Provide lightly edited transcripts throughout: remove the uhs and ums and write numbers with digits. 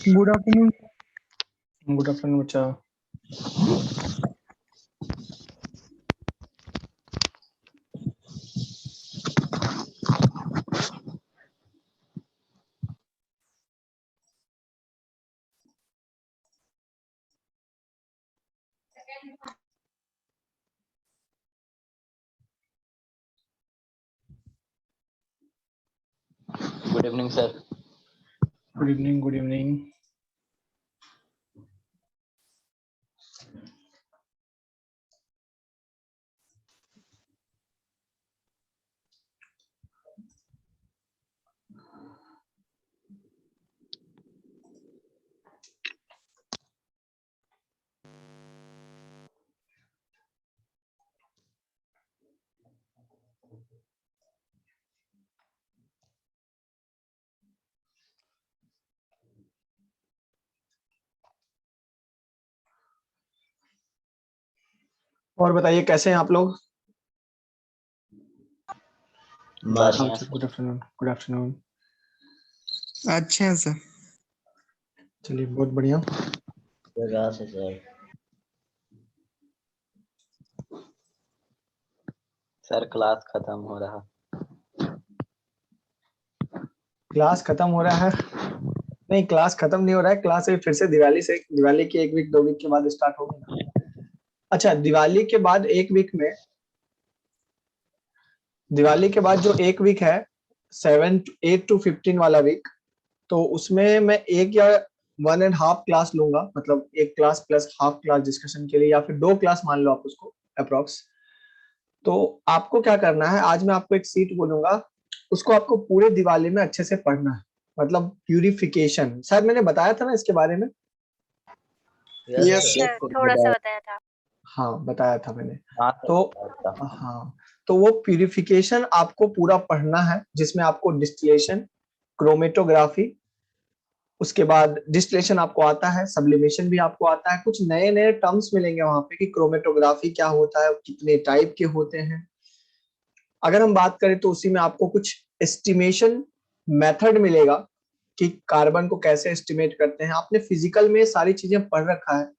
Good afternoon. Good afternoon बच्चा। Good evening sir. Good evening. Good evening. और बताइए कैसे हैं आप लोग? Good afternoon. Good afternoon. अच्छे हैं सर। चलिए बहुत बढ़िया। सर क्लास खत्म हो रहा। क्लास खत्म हो रहा है? नहीं, क्लास खत्म नहीं हो रहा है। क्लास अभी फिर से दिवाली के 1 वीक 2 वीक के बाद स्टार्ट होगी। अच्छा, दिवाली के बाद 1 वीक में, दिवाली के बाद जो 1 वीक है 8 to 15 वाला वीक, तो उसमें मैं 1 या 1.5 क्लास लूंगा, मतलब 1 class plus half class discussion के लिए, या फिर 2 क्लास मान लो आप उसको अप्रोक्स। तो आपको क्या करना है, आज मैं आपको एक सीट बोलूंगा, उसको आपको पूरे दिवाली में अच्छे से पढ़ना है, मतलब प्यूरिफिकेशन। शायद मैंने बताया था ना इसके बारे में। यस सर, थोड़ा सा बताया था। हाँ, बताया था मैंने। हाँ तो वो प्यूरिफिकेशन आपको पूरा पढ़ना है, जिसमें आपको डिस्टिलेशन, क्रोमेटोग्राफी, उसके बाद डिस्टिलेशन आपको आता है, सब्लिमेशन भी आपको आता है, कुछ नए नए टर्म्स मिलेंगे वहां पे कि क्रोमेटोग्राफी क्या होता है, कितने टाइप के होते हैं। अगर हम बात करें तो उसी में आपको कुछ एस्टिमेशन मेथड मिलेगा कि कार्बन को कैसे एस्टिमेट करते हैं। आपने फिजिकल में सारी चीजें पढ़ रखा है,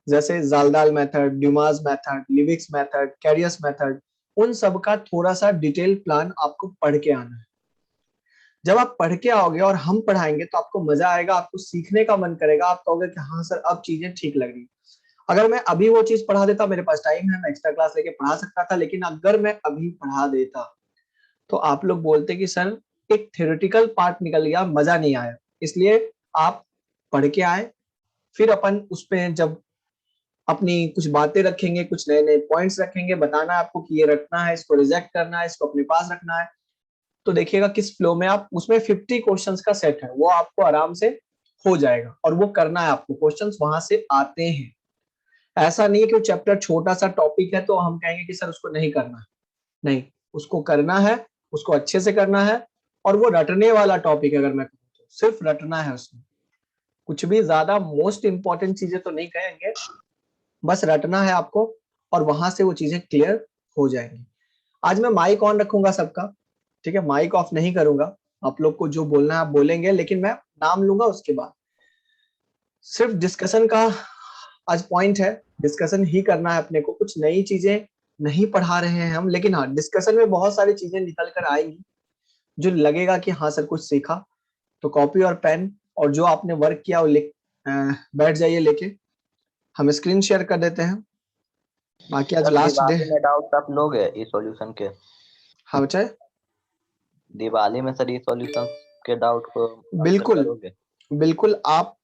जैसे जाल्दाल method, Dumas method, लिविक्स method, कैरियस method, उन सब का थोड़ा सा डिटेल प्लान आपको पढ़ के आना है। जब आप पढ़ के आओगे और हम पढ़ाएंगे तो आपको मजा आएगा, आपको सीखने का मन करेगा, आप कहोगे कि हाँ सर अब चीजें ठीक लग रही। अगर मैं अभी वो चीज पढ़ा देता, मेरे पास टाइम है, मैं एक्स्ट्रा क्लास लेके पढ़ा सकता था, लेकिन अगर मैं अभी पढ़ा देता तो आप लोग बोलते कि सर एक थ्योरेटिकल पार्ट निकल गया, मजा नहीं आया। इसलिए आप पढ़ के आए, फिर अपन उस पे जब अपनी कुछ बातें रखेंगे, कुछ नए नए पॉइंट्स रखेंगे, बताना है आपको कि ये रखना है, इसको रिजेक्ट करना है, इसको अपने पास रखना है, तो देखिएगा किस फ्लो में आप, उसमें 50 क्वेश्चंस का सेट है, वो आपको आराम से हो जाएगा, और वो करना है आपको। क्वेश्चंस वहां से आते हैं, ऐसा नहीं है कि वो चैप्टर छोटा सा टॉपिक है तो हम कहेंगे कि सर उसको नहीं करना है। नहीं, उसको करना है, उसको अच्छे से करना है, और वो रटने वाला टॉपिक है। अगर मैं कहूँ तो सिर्फ रटना है उसमें, कुछ भी ज्यादा मोस्ट इंपॉर्टेंट चीजें तो नहीं कहेंगे, बस रटना है आपको, और वहां से वो चीजें क्लियर हो जाएंगी। आज मैं माइक ऑन रखूंगा सबका, ठीक है, माइक ऑफ नहीं करूंगा। आप लोग को जो बोलना है आप बोलेंगे, लेकिन मैं नाम लूंगा उसके बाद। सिर्फ डिस्कशन का आज पॉइंट है, डिस्कशन ही करना है अपने को, कुछ नई चीजें नहीं पढ़ा रहे हैं हम, लेकिन हाँ डिस्कशन में बहुत सारी चीजें निकल कर आएंगी जो लगेगा कि हाँ सर कुछ सीखा। तो कॉपी और पेन और जो आपने वर्क किया वो लिख बैठ जाइए लेके, हम स्क्रीन शेयर कर देते हैं। बाकी आज लास्ट डे। दिवाली में डाउट आप लोग है इस सॉल्यूशन के? हाँ बच्चा, दिवाली में सर इस सॉल्यूशन के डाउट को बिल्कुल करोगे? बिल्कुल, आप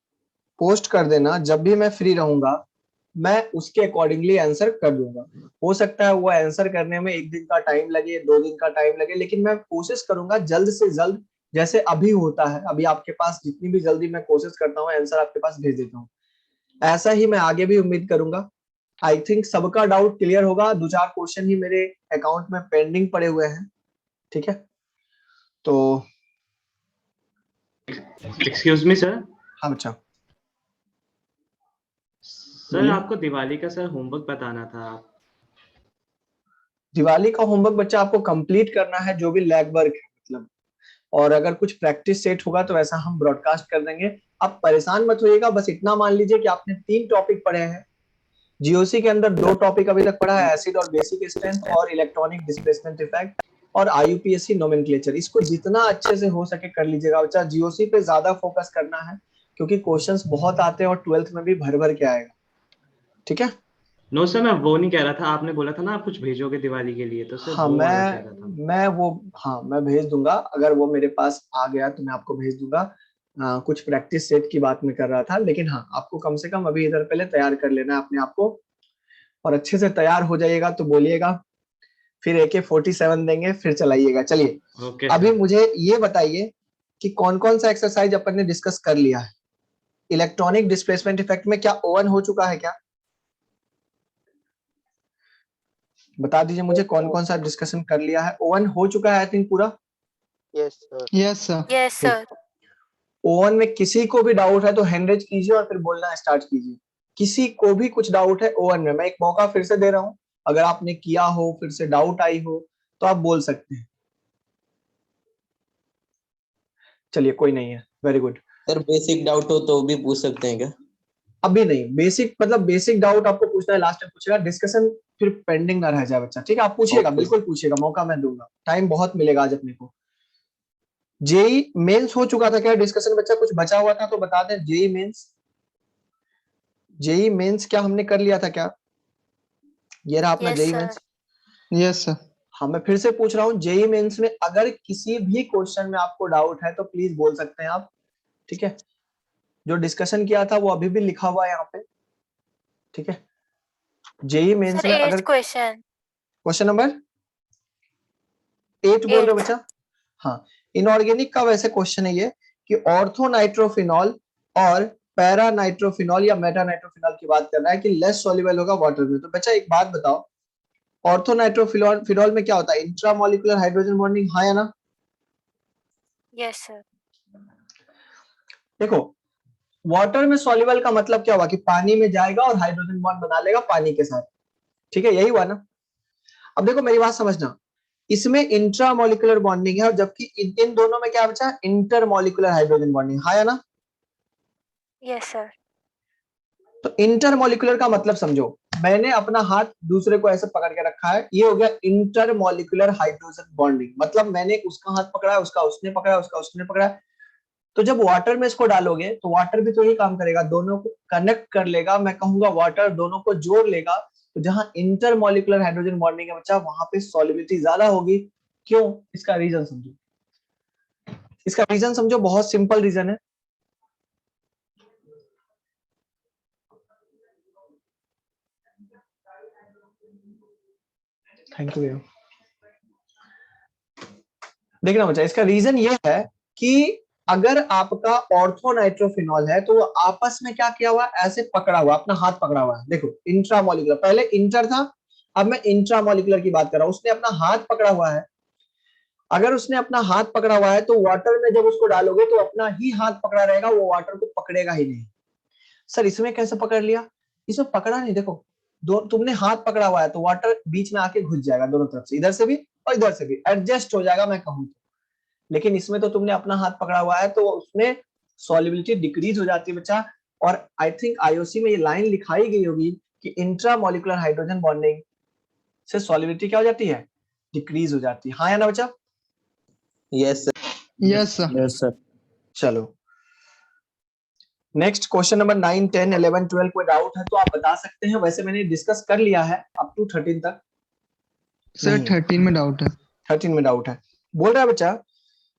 पोस्ट कर देना, जब भी मैं फ्री रहूंगा मैं उसके अकॉर्डिंगली आंसर कर दूंगा। हो सकता है वो आंसर करने में 1 दिन का टाइम लगे, 2 दिन का टाइम लगे, लेकिन मैं कोशिश करूंगा जल्द से जल्द जैसे अभी होता है, अभी आपके पास जितनी भी जल्दी मैं कोशिश करता हूँ आंसर आपके पास भेज देता हूँ, ऐसा ही मैं आगे भी उम्मीद करूंगा। आई थिंक सबका डाउट क्लियर होगा। 2-4 क्वेश्चन ही मेरे अकाउंट में पेंडिंग पड़े हुए हैं, ठीक है। तो एक्सक्यूज मी सर। हाँ बच्चा, सर बोलिए। आपको दिवाली का सर होमवर्क बताना था। दिवाली का होमवर्क बच्चा आपको कंप्लीट करना है, जो भी लैग वर्क है मतलब, और अगर कुछ प्रैक्टिस सेट होगा तो वैसा हम ब्रॉडकास्ट कर देंगे। आप परेशान मत होइएगा, बस इतना मान लीजिए कि आपने 3 टॉपिक पढ़े हैं। जीओसी के अंदर 2 टॉपिक अभी तक पढ़ा है, एसिड और बेसिक स्ट्रेंथ और इलेक्ट्रॉनिक डिस्प्लेसमेंट इफेक्ट और आईयूपीएसी नोमेनक्लेचर। इसको जितना अच्छे से हो सके कर लीजिएगा बच्चा। जीओसी पे ज्यादा फोकस करना है क्योंकि क्वेश्चंस बहुत आते हैं और 12th में भी भर भर के आएगा, ठीक है। नो सर, मैं वो नहीं कह रहा था, आपने बोला था ना आप कुछ भेजोगे दिवाली के लिए, तो सर हाँ वो वाला कह रहा था। मैं भेज दूंगा, अगर वो मेरे पास आ गया तो मैं आपको भेज दूंगा। कुछ प्रैक्टिस सेट की बात मैं कर रहा था, लेकिन हाँ आपको कम से कम अभी इधर पहले तैयार कर लेना है अपने आप को, और अच्छे से तैयार हो जाइएगा तो बोलिएगा, फिर AK-47 देंगे, फिर चलाइएगा। चलिए ओके अभी सर। मुझे ये बताइए कि कौन कौन सा एक्सरसाइज अपन ने डिस्कस कर लिया है। इलेक्ट्रॉनिक डिस्प्लेसमेंट इफेक्ट में क्या ओवन हो चुका है क्या? बता दीजिए मुझे कौन कौन सा डिस्कशन कर लिया है। ओवन हो चुका है आई थिंक पूरा। Yes sir. Yes sir. Yes sir. Oven में किसी को भी डाउट है तो हैंड रेज कीजिए और फिर बोलना स्टार्ट कीजिए। किसी को भी कुछ डाउट है ओवन में, मैं एक मौका फिर से दे रहा हूं, अगर आपने किया हो फिर से डाउट आई हो तो आप बोल सकते हैं। चलिए कोई नहीं है, very good. Sir basic doubt हो तो भी पूछ सकते हैं क्या? अभी नहीं, बेसिक मतलब बेसिक डाउट आपको पूछना है, लास्ट में पूछेगा, डिस्कशन फिर पेंडिंग ना रह जाए बच्चा, ठीक है। आप पूछिएगा, Okay. बिल्कुल पूछिएगा, मौका मैं दूंगा, टाइम बहुत मिलेगा आज अपने को। जेई मेंस हो चुका था क्या डिस्कशन बच्चा? कुछ बचा हुआ था तो बता दें। जेई मेंस क्या हमने कर लिया था क्या? ये रहा अपना yes JEE sir. Mains. Yes sir. हाँ मैं फिर से पूछ रहा हूँ, जेई मेंस में अगर किसी भी क्वेश्चन में आपको डाउट है तो प्लीज बोल सकते हैं आप, ठीक है। जो डिस्कशन किया था वो अभी भी लिखा हुआ है यहाँ पे, ठीक है। जेई मेंस सर में 8th अगर क्वेश्चन। क्वेश्चन नंबर 8 बोल रहे हो बच्चा? हाँ, इनऑर्गेनिक का वैसे क्वेश्चन है ये कि ऑर्थो नाइट्रोफिनॉल और पैरा नाइट्रोफिनॉल या मेटा नाइट्रोफिनॉल की बात कर रहा है कि लेस सॉल्युबल होगा वाटर में। तो बच्चा एक बात बताओ, ऑर्थो नाइट्रोफिनॉल फिनॉल में क्या होता है? इंट्रामोलिकुलर हाइड्रोजन बॉन्डिंग, हाँ या ना? Yes sir. देखो वाटर में सॉल्युबल का मतलब क्या हुआ कि पानी में जाएगा और हाइड्रोजन बॉन्ड बना लेगा पानी के साथ, ठीक है, यही हुआ ना। अब देखो मेरी बात समझना, इसमें इंट्रामोलिकुलर बॉन्डिंग है और जबकि इन दोनों में क्या बचा? इंटरमोलिकुलर हाइड्रोजन बॉन्डिंग, हाँ या ना? Yes sir. तो इंटरमोलिकुलर का मतलब समझो, मैंने अपना हाथ दूसरे को ऐसे पकड़ के रखा है, ये हो गया इंटरमोलिकुलर हाइड्रोजन बॉन्डिंग। मतलब मैंने उसका हाथ पकड़ा है, उसका उसने पकड़ा है, उसका उसने पकड़ा है। तो जब वाटर में इसको डालोगे तो वाटर भी तो यही काम करेगा, दोनों को कनेक्ट कर लेगा, मैं कहूंगा वाटर दोनों को जोड़ लेगा। तो जहां इंटरमोलिकुलर हाइड्रोजन बॉन्डिंग है बच्चा, वहां पे सॉल्युबिलिटी ज्यादा होगी। क्यों? इसका रीजन समझो, इसका रीजन समझो, बहुत सिंपल रीजन है। Thank you. देखना बच्चा, इसका रीजन ये है कि अगर आपका ऑर्थो नाइट्रोफिनॉल है तो वो आपस में क्या किया हुआ? ऐसे पकड़ा हुआ, अपना हाथ पकड़ा हुआ है। देखो इंट्रामोलिकुलर, पहले इंटर था, अब मैं इंट्रामोलिकुलर की बात कर रहा हूं। उसने अपना हाथ पकड़ा हुआ है, अगर उसने अपना हाथ पकड़ा हुआ है तो वाटर में जब उसको डालोगे तो अपना ही हाथ पकड़ा रहेगा, वो वाटर को पकड़ेगा ही नहीं। सर इसमें कैसे पकड़ लिया? इसमें पकड़ा नहीं, देखो दो, तुमने हाथ पकड़ा हुआ है तो वाटर बीच में आके घुस जाएगा दोनों तरफ से, इधर से भी और इधर से भी एडजस्ट हो जाएगा मैं कहूँ तो। लेकिन इसमें तो तुमने अपना हाथ पकड़ा हुआ है तो उसमें सॉल्युबिलिटी डिक्रीज हो जाती है बच्चा। और आई थिंक आईओसी में ये लाइन लिखाई गई होगी कि इंट्रामोलिकुलर हाइड्रोजन बॉन्डिंग से सॉल्युबिलिटी क्या हो जाती है? डिक्रीज हो जाती है, हाँ या ना बच्चा? Yes sir. Yes sir. Yes sir. चलो नेक्स्ट क्वेश्चन नंबर 9, 10, 11, 12 कोई डाउट है तो आप बता सकते हैं। वैसे मैंने डिस्कस कर लिया है अप टू 13 तक। सर नहीं। 13 में डाउट है। 13 में डाउट है। बोल रहा है बच्चा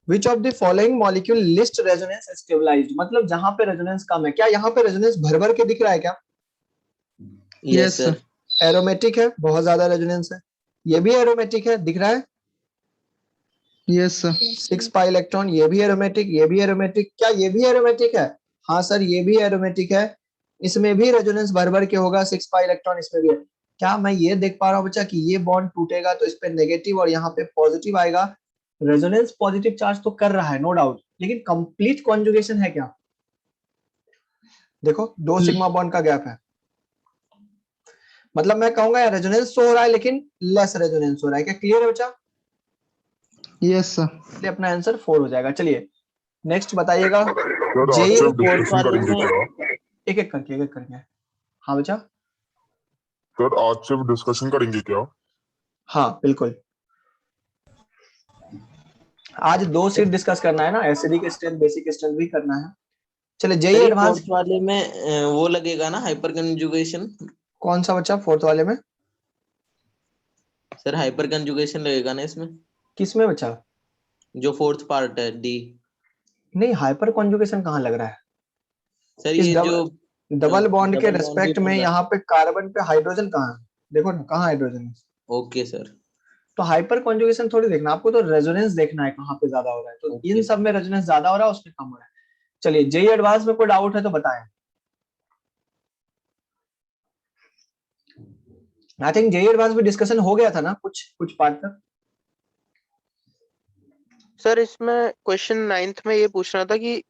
which of the following molecule list resonance stabilised, मतलब जहां पे रेजोनेंस कम है। क्या यहाँ पे रेजोनेंस भर भर के दिख रहा है क्या? Yes sir. एरोमेटिक है, बहुत ज्यादा रेजोनेंस है। ये भी एरोमेटिक है, दिख रहा है। Yes, sir. 6 पाई इलेक्ट्रॉन, ये भी एरोमेटिक, ये भी एरोमेटिक, क्या ये भी एरोमेटिक है? हाँ सर, ये भी एरोमेटिक है, इसमें भी रेजोनेंस भर भर के होगा, 6 पाई इलेक्ट्रॉन इसमें भी है। क्या मैं ये देख पा रहा हूँ बच्चा कि ये बॉन्ड टूटेगा तो इस पे नेगेटिव और यहाँ पे पॉजिटिव आएगा? रेजोनेंस पॉजिटिव चार्ज तो कर रहा है, नो डाउट, लेकिन कंप्लीट कॉन्जुगेशन है क्या? देखो 2 सिग्मा बॉन्ड का गैप है, मतलब मैं कहूंगा रेजोनेंस तो हो रहा है लेकिन लेस रेजोनेंस हो रहा है। क्या क्लियर है बच्चा? Yes, sir. इसलिए अपना आंसर 4 हो जाएगा। चलिए नेक्स्ट बताइएगा। सर जे आज से हम फोर्थ डिस्कशन वाले करेंगे में क्या? एक एक करके। हाँ बच्चा। सर आज से डिस्कशन करेंगे क्या? हाँ बिल्कुल, आज 2 सीट डिस्कस करना है ना, एसिडिक स्ट्रेंथ बेसिक स्ट्रेंथ भी करना है। चलिए जेई सर एडवांस फोर्थ वाले में वो लगेगा ना हाइपर कंजुगेशन? कौन सा बच्चा? फोर्थ वाले में सर हाइपर कंजुगेशन लगेगा ना इसमें, किस में बच्चा? जो फोर्थ पार्ट है डी। नहीं, हाइपर कॉन्जुगेशन कहाँ लग रहा है? सर इस ये जो डबल बॉन्ड के डबल बॉन्ड भी रेस्पेक्ट में बन रहा यहाँ पे कार्बन पे हाइड्रोजन कहाँ है? देखो ना, कहाँ हाइड्रोजन है? है। Okay sir. तो हाइपर कॉन्जुगेशन थोड़ी देखना, आपको तो रेजोनेंस देखना है कहाँ पे ज्यादा हो रहा है। तो ओके इन सब में रेजोनेंस ज्यादा हो रहा है, उसमें कम हो रहा है। चलिए जेई एडवांस में कोई डाउट है तो बताएं। आई थिंक जेई एडवांस में डिस्कशन हो गया था ना कुछ पार्ट तक। सर इसमें क्वेश्चन 9th में ये पूछना था कि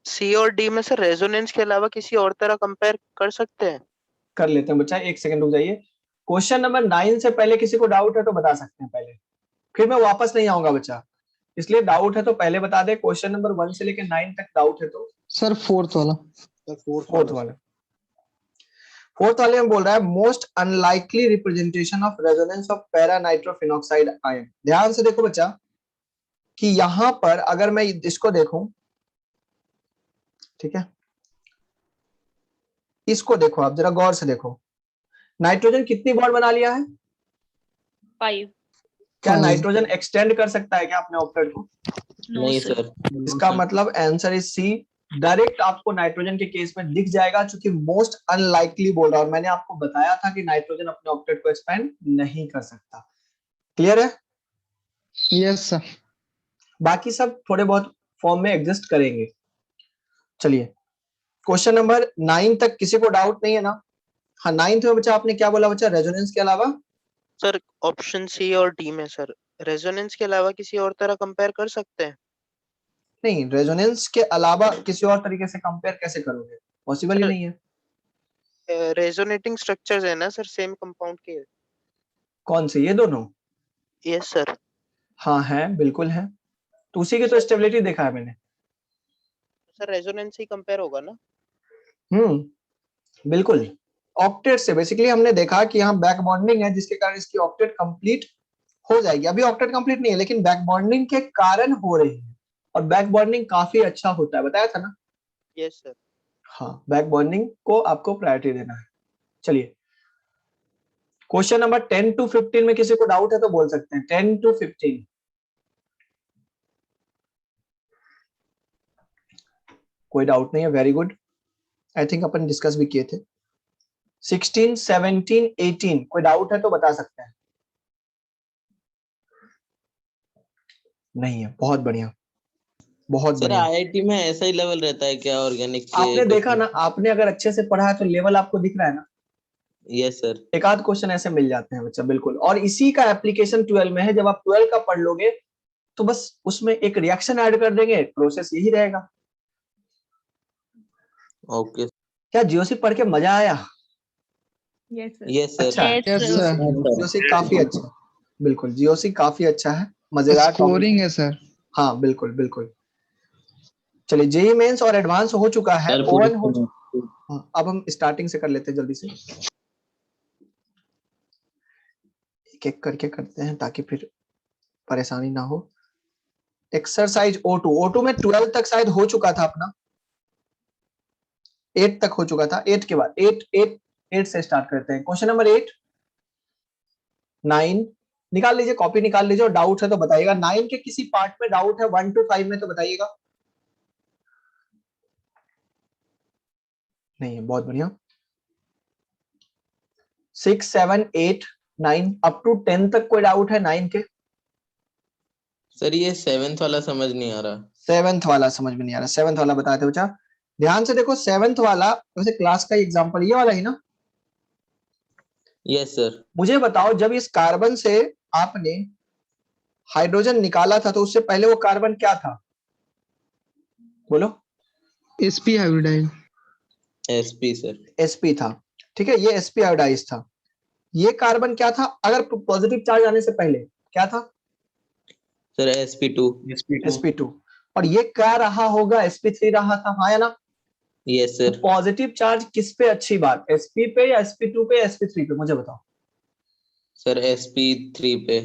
सी और डी में सर रेजोनेंस के अलावा किसी और तरह कंपेयर कर सकते हैं? कर लेते हैं बच्चा, एक सेकंड रुक जाइए। क्वेश्चन नंबर 9 से पहले किसी को डाउट है तो बता सकते हैं पहले, फिर मैं वापस नहीं आऊंगा बच्चा, इसलिए डाउट है तो पहले बता दे। क्वेश्चन नंबर 1 से लेकर 9 तक डाउट है तो Sir, fourth वाला. फोर्थ वाले में बोल रहा है most unlikely representation of resonance of para nitrophenoxide ion. ध्यान से देखो बच्चा कि यहां पर अगर मैं इसको देखूं, ठीक है, इसको देखो, आप जरा गौर से देखो, नाइट्रोजन कितनी बॉन्ड बना लिया है? 5। क्या 5. नाइट्रोजन एक्सटेंड कर सकता है क्या अपने ऑक्टेट को? नो नहीं सर। सर। इसका मतलब आंसर इज सी। डायरेक्ट आपको नाइट्रोजन के केस में दिख जाएगा, चूंकि मोस्ट अनलाइकली बोल रहा है, और मैंने आपको बताया था कि नाइट्रोजन अपने ऑक्टेट को एक्सपेंड नहीं कर सकता। क्लियर है? Yes, sir. बाकी सब थोड़े बहुत फॉर्म में एग्जिस्ट करेंगे। चलिए क्वेश्चन नंबर 9 तक किसी को डाउट नहीं है ना? हाँ 9th में बच्चा आपने क्या बोला बच्चा, रेजोनेंस के अलावा? सर ऑप्शन सी और डी में सर रेजोनेंस के अलावा किसी और तरह कंपेयर कर सकते हैं? नहीं, रेजोनेंस के अलावा किसी और तरीके से कंपेयर कैसे करोगे? पॉसिबल ही सर, नहीं है। रेजोनेटिंग स्ट्रक्चर्स है ना सर सेम कंपाउंड के? कौन से? ये दोनों? Yes sir. हाँ है, बिल्कुल है, तो उसी की तो स्टेबिलिटी देखा है मैंने। सर रेजोनेंस ही कंपेयर होगा ना? बिल्कुल, ऑक्टेट से बेसिकली हमने देखा कि यहाँ बैक बॉन्डिंग है जिसके कारण इसकी ऑक्टेट कंप्लीट हो जाएगी। अभी ऑक्टेट कंप्लीट नहीं है लेकिन बैक बॉन्डिंग के कारण हो रही है, और बैक बॉन्डिंग काफी अच्छा होता है, बताया था ना? Yes sir. हाँ, बैक बॉन्डिंग को आपको प्रायोरिटी देना है। चलिए क्वेश्चन नंबर 10 to 15 में किसी को डाउट है तो बोल सकते हैं। 10 to 15 कोई डाउट नहीं है, very good. I think upon discuss भी किए थे। 16, 17, 18 कोई डाउट है तो बता सकते हैं। नहीं है, बहुत बढ़िया, बहुत सर बढ़िया। आईआईटी में ऐसा ही लेवल रहता है क्या ऑर्गेनिक के? आपने देखा ना, आपने अगर अच्छे से पढ़ा है तो लेवल आपको दिख रहा है ना। Yes sir. एक आध क्वेश्चन ऐसे मिल जाते हैं बच्चा, बिल्कुल। और इसी का एप्लीकेशन 12 में है। जब आप 12 का पढ़ लोगे तो बस उसमें एक रिएक्शन ऐड कर देंगे, प्रोसेस यही रहेगा। ओके। क्या जीओसी पढ़ के मजा आया? Yes sir. Yes sir. अच्छा है, Yes, sir. जीओसी काफी अच्छा है, बिल्कुल जीओसी काफी अच्छा है, मजेदार टॉपिक। Scoring है sir. हाँ बिल्कुल बिल्कुल। चलिए जेई मेंस और एडवांस हो चुका है, ओवन हो चुका। हाँ, अब हम स्टार्टिंग से कर लेते हैं जल्दी से, एक एक करके करते हैं ताकि फिर परेशानी ना हो। एक्सरसाइज O2 में 12 तक शायद हो चुका था अपना, 8 तक हो चुका था। 8 के बाद 8 से स्टार्ट करते हैं। क्वेश्चन नंबर 8, 9 निकाल लीजिए, कॉपी निकाल लीजिए, और डाउट है तो बताइएगा। 9 के किसी पार्ट में डाउट है 1 to 5 में तो बताइएगा। नहीं है, बहुत बढ़िया। 6, 7, 8, 9 अप टू 10 तक कोई डाउट है 9 के? सर ये 7th वाला समझ नहीं आ रहा। 7th वाला समझ में नहीं आ रहा, 7th वाला बताते बच्चा, ध्यान से देखो। 7th वाला वैसे क्लास का एग्जांपल ये वाला ही ना। Yes sir. मुझे बताओ, जब इस कार्बन से आपने हाइड्रोजन निकाला था तो उससे पहले वो कार्बन क्या था, बोलो। sp हाइब्रिडाइल। SP sir. sp था, ठीक है, ये sp आयोडाइज था। ये कार्बन क्या था अगर पॉजिटिव चार्ज आने से पहले, क्या था? Sir sp2। sp2। और ये क्या रहा होगा? sp3 रहा था, हाँ या ना? Yes sir. पॉजिटिव चार्ज किस पे अच्छी बात, sp पे या sp2 पे या sp3 पे, मुझे बताओ। सर sp3 पे।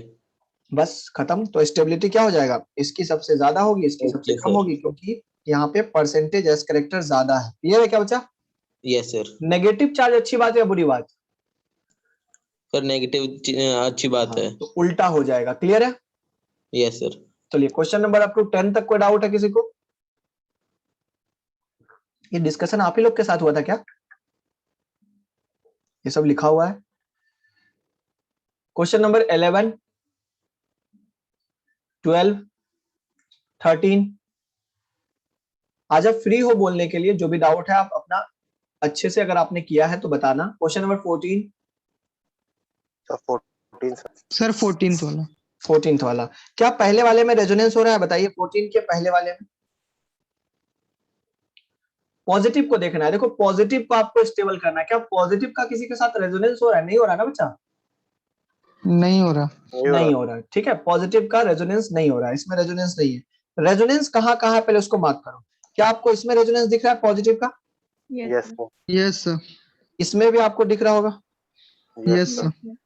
बस खत्म। तो स्टेबिलिटी क्या हो जाएगा? इसकी सबसे ज्यादा होगी, इसकी सबसे Okay, कम sir. होगी, क्योंकि यहाँ पे परसेंटेज एस कैरेक्टर ज्यादा है। ये है क्या बच्चा? Yes sir. नेगेटिव चार्ज अच्छी बात है या बुरी बात? सर नेगेटिव अच्छी बात हाँ, है। तो उल्टा हो जाएगा। क्लियर है? Yes sir. चलिए क्वेश्चन नंबर अप टू 10 तक कोई डाउट है किसी को? ये डिस्कशन आप ही लोग के साथ हुआ था क्या? ये सब लिखा हुआ है। Question number 11, 12, 13। आज आप फ्री हो बोलने के लिए, जो भी डाउट है आप अपना अच्छे से, अगर आपने किया है तो बताना। Question number 14। सर 14th वाला। 14th वाला, क्या पहले वाले में रेजोनेंस हो रहा है? बताइए 14 के पहले वाले में। पॉजिटिव को देखना है। देखो पॉजिटिव को आपको स्टेबल करना है। क्या पॉजिटिव का किसी के साथ रेजोनेंस हो रहा है? नहीं हो रहा ना बच्चा? नहीं हो रहा। नहीं हो रहा है, ठीक है। पॉजिटिव का रेजोनेंस नहीं हो रहा है, इसमें रेजोनेंस नहीं है। रेजोनेंस कहाँ कहाँ है पहले उसको मार्क करो। क्या आपको इसमें रेजोनेंस दिख रहा है पॉजिटिव का? Yes, sir. Yes sir. इसमें भी आपको दिख रहा होगा। Yes sir. Yes, sir.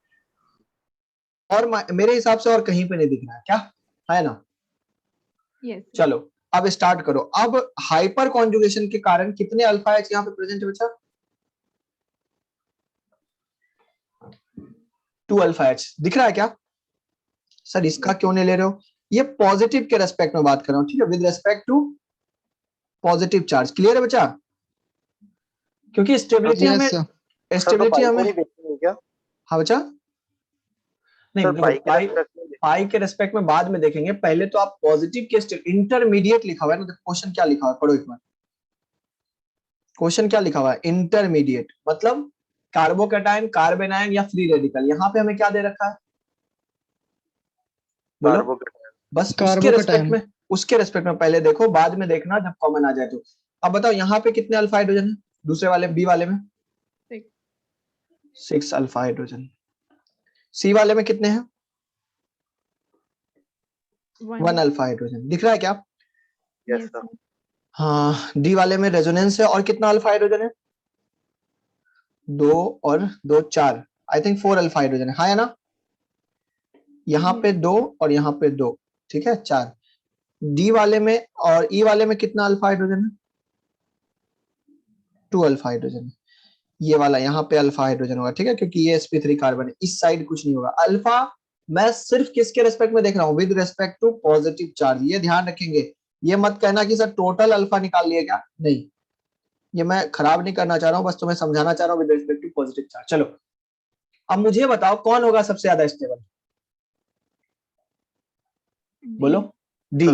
और मेरे हिसाब से और कहीं पे नहीं दिख रहा है, क्या है ना? Yes, sir. चलो अब स्टार्ट करो। अब हाइपर कॉन्जुगेशन के कारण कितने अल्फा एच यहाँ पे प्रेजेंट है बच्चा? 2 अल्फा एच दिख रहा है क्या? सर इसका क्यों नहीं ले रहे हो? ये पॉजिटिव के रेस्पेक्ट में बात कर रहा हूं, ठीक है, with respect to positive charge. Clear है बच्चा? क्योंकि स्टेबिलिटी यस हमें, सर। स्टेबिलिटी हमें, हाँ बच्चा, नहीं देखो पाई के रेस्पेक्ट में बाद में देखेंगे, पहले तो आप पॉजिटिव के इंटरमीडिएट लिखा हुआ है ना। क्वेश्चन क्या लिखा हुआ है पढ़ो एक बार। क्वेश्चन क्या लिखा हुआ है? इंटरमीडिएट मतलब कार्बोकैटायन, कार्बेनायन या फ्री रेडिकल। यहाँ पे हमें क्या दे रखा है बोलो? बस उसके रेस्पेक्ट में, उसके रेस्पेक्ट में पहले देखो, बाद में देखना जब कॉमन आ जाए तो। अब बताओ यहाँ पे कितने अल्फा हाइड्रोजन है? दूसरे वाले बी वाले में 6 अल्फा हाइड्रोजन। सी वाले में कितने हैं? 1 अल्फा हाइड्रोजन। दिख रहा है क्या? Yes, sir. हाँ। डी वाले में रेजोनेंस है और कितना अल्फा हाइड्रोजन है? 2 और 2 4, आई थिंक 4 अल्फा हाइड्रोजन है, हाँ या ना? यहाँ पे 2 और यहाँ पे 2, ठीक है 4। डी वाले में और ई वाले में कितना अल्फा हाइड्रोजन है? 2 अल्फा हाइड्रोजन है। ये वाला यहाँ पे अल्फा हाइड्रोजन होगा, ठीक है, क्योंकि ये sp3 कार्बन है। इस साइड कुछ नहीं होगा। अल्फा मैं सिर्फ किसके रेस्पेक्ट में देख रहा हूँ? With respect to positive charge. ये ध्यान रखेंगे। ये मत कहना कि सर टोटल अल्फा निकाल लिया क्या, नहीं, ये मैं खराब नहीं करना चाह रहा हूँ, बस तुम्हें समझाना चाह रहा हूँ with respect to positive charge. चलो अब मुझे बताओ कौन होगा सबसे ज्यादा स्टेबल? बोलो। डी।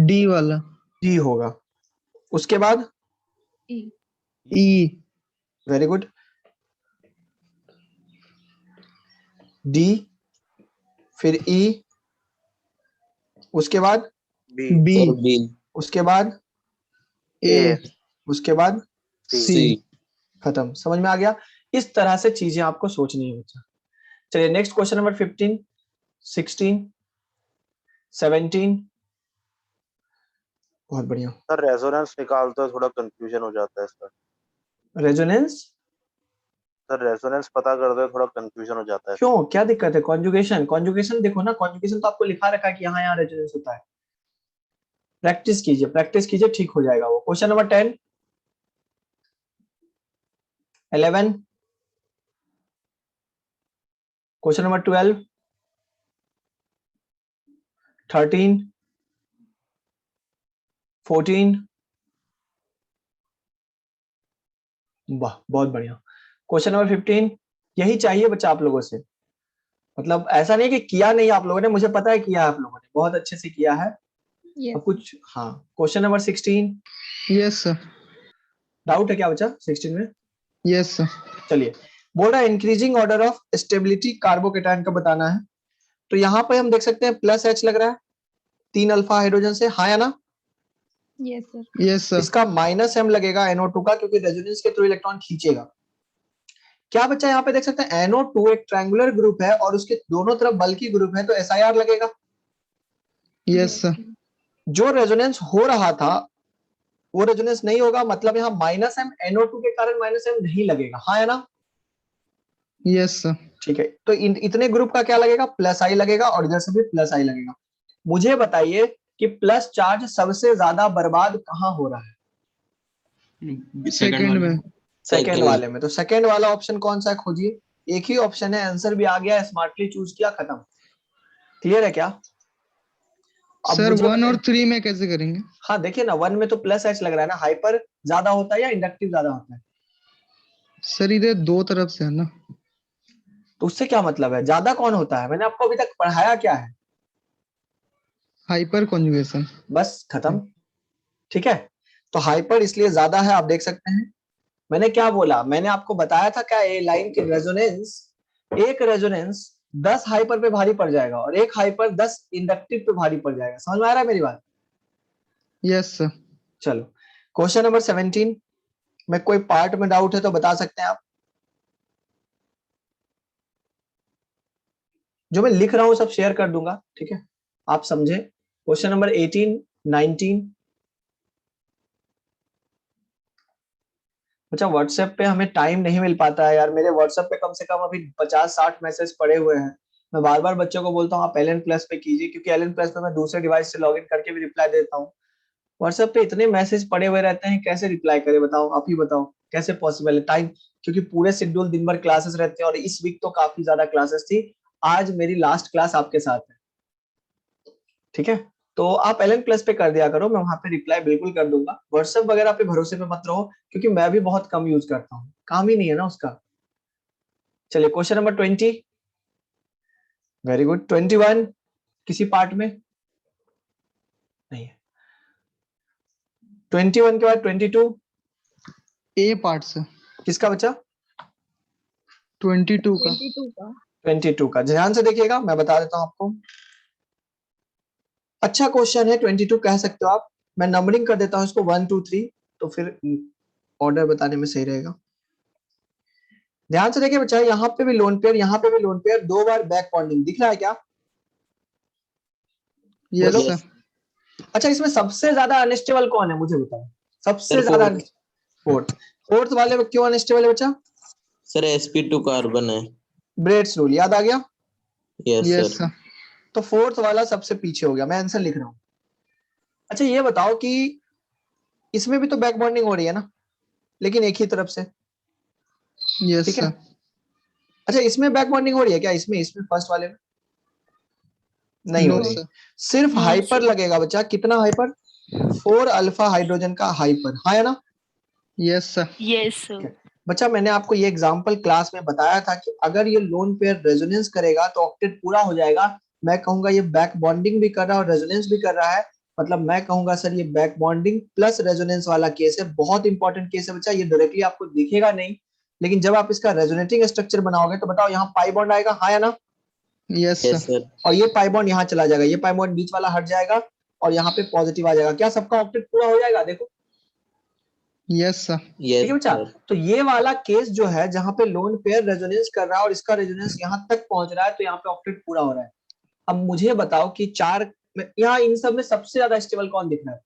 डी वाला। डी होगा। उसके बाद E. E. Very good. D, फिर ई, उसके बाद बी। Sir B. उसके बाद ए। उसके बाद सी। खत्म। समझ में आ गया? इस तरह से चीजें आपको सोचनी है बच्चा। चलिए नेक्स्ट क्वेश्चन नंबर 15, 16, 17। बहुत बढ़िया। सर रेजोनेंस निकालते हुए थोड़ा कंफ्यूजन हो जाता है सर। रेजोनेंस? सर रेजोनेंस पता करते हुए थोड़ा कंफ्यूजन हो जाता है। क्यों, क्या दिक्कत है? कॉन्जुगेशन, कॉन्जुगेशन देखो ना, कॉन्जुगेशन तो आपको लिखा रखा है कि यहाँ यहाँ रेजोनेंस होता है। प्रैक्टिस कीजिए, प्रैक्टिस कीजिए, ठीक हो जाएगा वो। Question number 10, 11, question number 12, 13, 14। वाह बहुत बढ़िया। Question number 15। यही चाहिए बच्चा आप लोगों से। मतलब ऐसा नहीं कि किया नहीं आप लोगों ने, मुझे पता है किया है आप लोगों ने, बहुत अच्छे से किया है। Yes. अब कुछ हाँ, question number 16 Yes, sir. Doubt है क्या बच्चा 16 में? Yes, sir. चलिए, बोल रहा है increasing order of stability carbocation का बताना है। तो यहाँ पे हम देख सकते हैं प्लस H लग रहा है 3 अल्फा हाइड्रोजन से, हाँ या ना? Yes, sir. Yes, sir. इसका माइनस M लगेगा NO2 का, क्योंकि रेजोनेंस के थ्रू इलेक्ट्रॉन खींचेगा। क्या बच्चा यहाँ पे देख सकते हैं NO2 एक ट्रायंगुलर ग्रुप है और उसके दोनों तरफ बल्कि ग्रुप है, तो SIR लगेगा। Yes, sir. जो रेजोनेंस हो रहा था वो रेजोनेंस नहीं होगा, मतलब यहाँ माइनस M NO2 के कारण माइनस M नहीं लगेगा, हाँ या ना? Yes, sir. ठीक है, तो इतने ग्रुप का क्या लगेगा? प्लस I लगेगा और इधर से भी प्लस I लगेगा। मुझे बताइए कि प्लस चार्ज सबसे ज्यादा बर्बाद कहाँ हो रहा है? Second में. सेकेंड वाले में। तो सेकेंड वाला ऑप्शन कौन सा है, खोजिए। एक ही ऑप्शन है, आंसर भी आ गया, स्मार्टली चूज किया, खत्म। क्लियर है क्या? अब सर मुझे 1 और बताइए। 3 में कैसे करेंगे? हाँ देखिए ना, 1 में तो प्लस H लग रहा है ना, हाइपर ज्यादा होता है या इंडक्टिव ज्यादा होता है? सर इधर दो तरफ से है ना। तो उससे क्या मतलब है, ज्यादा कौन होता है? मैंने आपको अभी तक पढ़ाया क्या है? Hyper conjugation. बस खत्म। ठीक है, तो हाइपर इसलिए ज्यादा है, आप देख सकते हैं। मैंने क्या बोला, मैंने आपको बताया था क्या, ए लाइन की रेजोनेंस, एक रेजोनेंस 10 हाइपर पे भारी पड़ जाएगा और एक हाइपर 10 इंडक्टिव पे भारी पड़ जाएगा। समझ में आ रहा है मेरी बात? Yes sir. चलो, क्वेश्चन नंबर 17 में कोई पार्ट में डाउट है तो बता सकते हैं आप। जो मैं लिख रहा हूं सब शेयर कर दूंगा, ठीक है, आप समझे। Question number 18, 19। अच्छा, व्हाट्सएप पे हमें टाइम नहीं मिल पाता है यार। मेरे व्हाट्सएप पे कम से कम अभी 50-60 मैसेज पड़े हुए हैं। मैं बार बार बच्चों को बोलता हूँ आप LN प्लस पे कीजिए, क्योंकि LN प्लस पे मैं दूसरे डिवाइस से लॉगिन करके भी रिप्लाई देता हूँ। व्हाट्सएप पे इतने मैसेज पड़े हुए रहते हैं, कैसे रिप्लाई करें बताओ, आप ही बताओ कैसे पॉसिबल है टाइम, क्योंकि पूरे शेड्यूल दिन भर क्लासेस रहते हैं और इस वीक तो काफी ज्यादा क्लासेस थी। आज मेरी लास्ट क्लास आपके साथ है, ठीक है। तो आप LN प्लस पे कर दिया करो, मैं वहां पे रिप्लाई बिल्कुल कर दूंगा। व्हाट्सएप वगैरह पे भरोसे पे मत रहो, क्योंकि मैं भी बहुत कम यूज करता हूँ, काम ही नहीं है ना उसका। चलिए, क्वेश्चन नंबर 20। Very good. 21 किसी पार्ट में नहीं है। 21 के बाद 22 ए पार्ट से। किसका बचा? 22 का। 22 का। 22 का। ध्यान से देखिएगा, मैं बता देता हूं आपको। अच्छा क्वेश्चन है, 22 कह सकते हो आप। मैं नंबरिंग कर देता हूं इसको 1 2 3, तो फिर ऑर्डर बताने में सही रहेगा। ध्यान से देखिए बच्चा, यहाँ पे भी लोन पेयर, यहाँ पे भी लोन पेयर, 2 बार बैक बॉन्डिंग दिख रहा है क्या? यस बोलो। सर। अच्छा, इसमें सबसे ज्यादा अनस्टेबल कौन है मुझे बताओ? सबसे सर, ज्यादा फोर्थ। फोर्थ वाले में क्यों अनस्टेबल है बच्चा? सर sp2 कार्बन है। ब्रेड्स रूल याद आ गया? Yes yes sir. सर। तो फोर्थ वाला सबसे पीछे हो गया, मैं आंसर लिख रहा हूं। अच्छा ये बताओ कि इसमें भी तो बैक बॉन्डिंग हो रही है ना, लेकिन एक ही तरफ से, यस ठीक है। सर। अच्छा, इसमें बैक बॉन्डिंग हो रही है क्या? इसमें फर्स्ट वाले में नहीं हो नो रही, सर। सिर्फ हाइपर लगेगा बच्चा। कितना हाइपर? 4 अल्फा हाइड्रोजन का हाइपर, हाँ या ना? Yes sir. यस बच्चा मैंने आपको ये एग्जांपल क्लास में बताया था कि अगर ये लोन पेयर रेजोनेंस करेगा तो ऑक्टेट पूरा हो जाएगा। मैं कहूंगा ये बैक बॉन्डिंग भी कर रहा है और रेजोनेंस भी कर रहा है, मतलब मैं कहूंगा सर ये बैक बॉन्डिंग प्लस रेजोनेंस वाला केस है। बहुत इंपॉर्टेंट केस है बच्चा, ये डायरेक्टली आपको दिखेगा नहीं, लेकिन जब आप इसका रेजोनेटिंग स्ट्रक्चर बनाओगे तो बताओ यहाँ पाई बॉन्ड आएगा, हाँ या ना? Yes yes sir. सर। और ये पाई बॉन्ड यहाँ चला जाएगा, ये पाई बॉन्ड बीच वाला हट जाएगा और यहाँ पे पॉजिटिव आ जाएगा। क्या सबका ऑक्टेट पूरा हो जाएगा? देखो, यस सर। ठीक है यस बच्चा। सर। तो ये वाला केस जो है जहां पे लोन पेयर रेजोनेंस कर रहा है और इसका रेजोनेंस यहाँ तक पहुंच रहा है, तो यहाँ पे ऑक्टेट पूरा हो रहा है। अब मुझे बताओ कि 4 यहाँ इन सब में सबसे ज्यादा स्टेबल कौन दिख रहा है?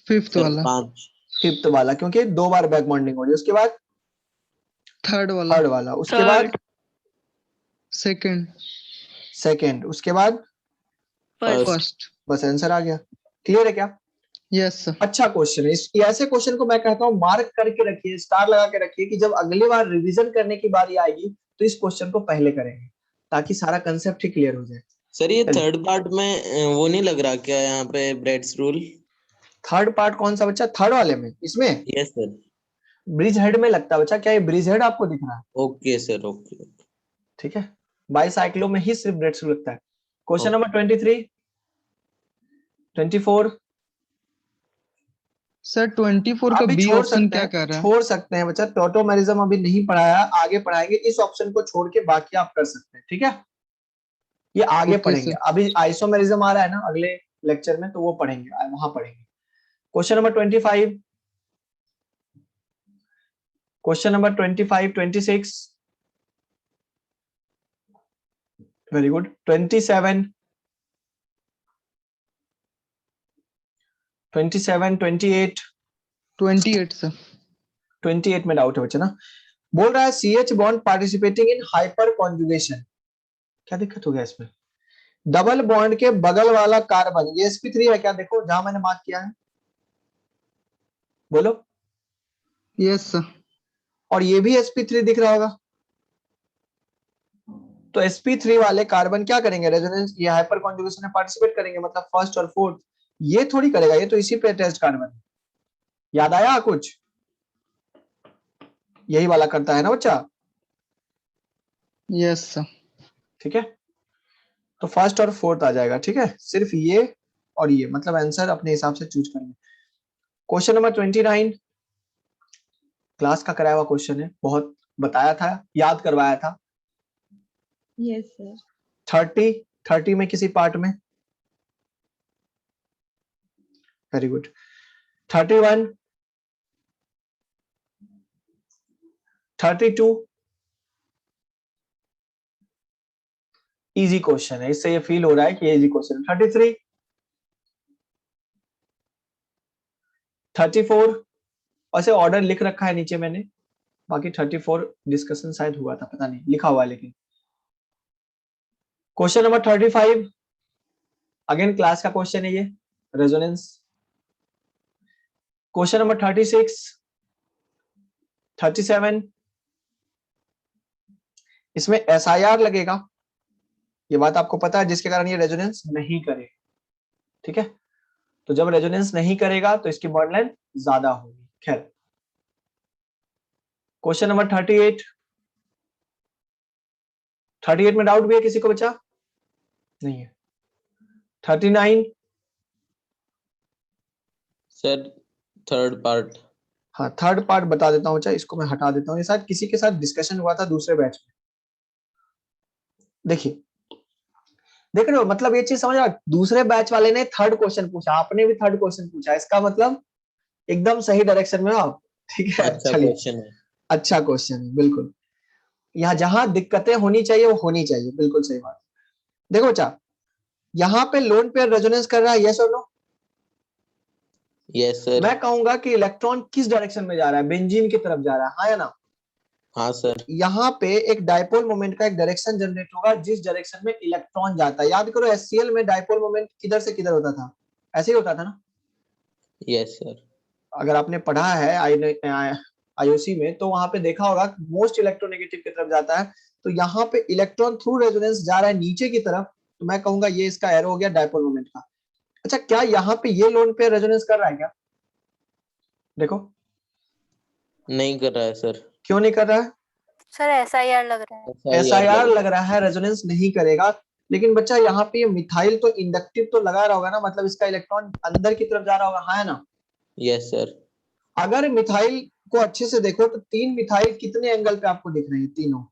फिफ्थ सर वाला। 5। फिफ्थ वाला, क्योंकि 2 बार बैक बॉन्डिंग हो रही है। उसके बाद थर्ड वाला। थर्ड वाला, उसके बाद सेकंड। सेकंड, उसके बाद फर्स्ट। बस आंसर आ गया। क्लियर है क्या? Yes sir. अच्छा क्वेश्चन है। इस ऐसे क्वेश्चन को मैं कहता हूँ मार्क करके रखिए, स्टार लगा के रखिए, कि जब अगली बार रिवीजन करने की बारी आएगी तो इस क्वेश्चन को पहले करेंगे, ताकि सारा कंसेप्ट ही क्लियर हो जाए। सर ये थर्ड पार्ट में वो नहीं लग रहा क्या यहाँ पे ब्रेड्स रूल? थर्ड पार्ट कौन सा बच्चा? थर्ड वाले में, इसमें यस सर। ब्रिज हेड में लगता है बच्चा। क्या ये ब्रिज हेड आपको दिख रहा है? Okay sir, okay. ठीक है, बाईसाइक्लो में ही सिर्फ ब्रेड्स लगता है। Question number 23। 24 सर 24 का अभी बी छोड़ ऑप्शन सकते क्या हैं, कर रहा है? छोड़ सकते हैं बच्चा, टोटोमेरिज्म अभी नहीं पढ़ाया, आगे पढ़ाएंगे, इस ऑप्शन को छोड़ के बाकी आप कर सकते हैं, ठीक है, ये आगे ओके पढ़ेंगे, सर। अभी आइसोमेरिज्म आ रहा है ना अगले लेक्चर में, तो वो पढ़ेंगे, वहां पढ़ेंगे। Question number 25, question number 25, 26, very good, 27, 27, 28, 28 sir. 28 में डाउट है बच्चा ना, बोल रहा है CH bond participating in hyper conjugation, क्या दिक्कत हो गया इसमें? डबल बॉन्ड के बगल वाला कार्बन, ये sp3 है क्या? देखो जहां मैंने मार्क किया है, बोलो। Yes sir. और ये भी sp3 दिख रहा होगा, तो sp3 वाले कार्बन क्या करेंगे? रेजोनेंस, ये हाइपर कॉन्जुगेशन में पार्टिसिपेट करेंगे, मतलब फर्स्ट और फोर्थ, ये थोड़ी करेगा, ये तो इसी पे अटैच्ड कार्बन। याद आया कुछ? यही वाला करता है ना बच्चा, यस सर। ठीक है, तो फर्स्ट और फोर्थ आ जाएगा, ठीक है, सिर्फ ये और ये, मतलब आंसर अपने हिसाब से चूज करेंगे। क्वेश्चन नंबर 29, क्लास का कराया हुआ क्वेश्चन है, बहुत बताया था, याद करवाया था। Yes sir. 30 में किसी पार्ट में, वेरी गुड, 31, 32, इजी क्वेश्चन है, इससे ये फील हो रहा है कि ये इजी क्वेश्चन है। 33, 34, ऐसे ऑर्डर लिख रखा है नीचे मैंने, बाकी 34 डिस्कशन शायद हुआ था, पता नहीं, लिखा हुआ है लेकिन। क्वेश्चन नंबर 35, अगेन क्लास का क्वेश्चन है ये, रेजोनेंस। क्वेश्चन नंबर 36, 37, इसमें SIR लगेगा, ये बात आपको पता है, जिसके कारण ये रेजोनेंस नहीं करेगा, ठीक है, तो जब रेजोनेंस नहीं करेगा तो इसकी बॉन्ड लेंथ ज्यादा होगी। खैर, क्वेश्चन नंबर 38, 38 में डाउट भी है किसी को बचा? नहीं है। 39, सर थर्ड पार्ट। हाँ थर्ड पार्ट बता देता हूँ, इसको मैं हटा देता हूँ, ये शायद किसी के साथ डिस्कशन हुआ था दूसरे बैच में। देखिए, देख रहे हो, मतलब ये चीज समझ रहा, दूसरे बैच वाले ने थर्ड क्वेश्चन पूछा, आपने भी थर्ड क्वेश्चन पूछा, इसका मतलब एकदम सही डायरेक्शन में आप, ठीक है, अच्छा चलिए, क्वेश्चन है। अच्छा क्वेश्चन है, बिल्कुल, यहाँ जहां दिक्कतें होनी चाहिए वो होनी चाहिए, बिल्कुल सही बात। देखो बच्चा, यहाँ पे लोन पेयर रेजोनेंस कर रहा है, यस और नो? Yes sir. मैं कहूंगा कि इलेक्ट्रॉन किस डायरेक्शन में जा रहा है? बेंजीन की तरफ जा रहा है, हाँ या ना? हाँ सर। यहाँ पे एक डायपोल मोमेंट का एक डायरेक्शन जनरेट होगा, जिस डायरेक्शन में इलेक्ट्रॉन जाता है। याद करो, HCl में डायपोल मोमेंट किधर से किधर होता था? ऐसे ही होता था ना? Yes sir. अगर आपने पढ़ा है IOC में, तो वहां पे देखा होगा मोस्ट इलेक्ट्रोनेगेटिव की तरफ जाता है, तो यहाँ पे इलेक्ट्रॉन थ्रू रेजोनेंस जा रहा है नीचे की तरफ, तो मैं कहूंगा ये इसका एरो हो गया डायपोल मोमेंट का। अच्छा, क्या यहाँ पे ये लोन पेयर रेजोनेंस कर रहा है क्या? देखो, नहीं कर रहा है सर। क्यों नहीं कर रहा है? सर SIR लग रहा है। SIR लग रहा है, रेजोनेंस नहीं करेगा। लेकिन बच्चा यहाँ पे मिथाइल तो इंडक्टिव तो लगा रहा होगा ना, मतलब इसका इलेक्ट्रॉन अंदर की तरफ जा रहा होगा, हाँ है ना? Yes sir. अगर मिथाइल को अच्छे से देखो तो 3 मिथाइल कितने एंगल पे आपको दिख रहे हैं? तीनों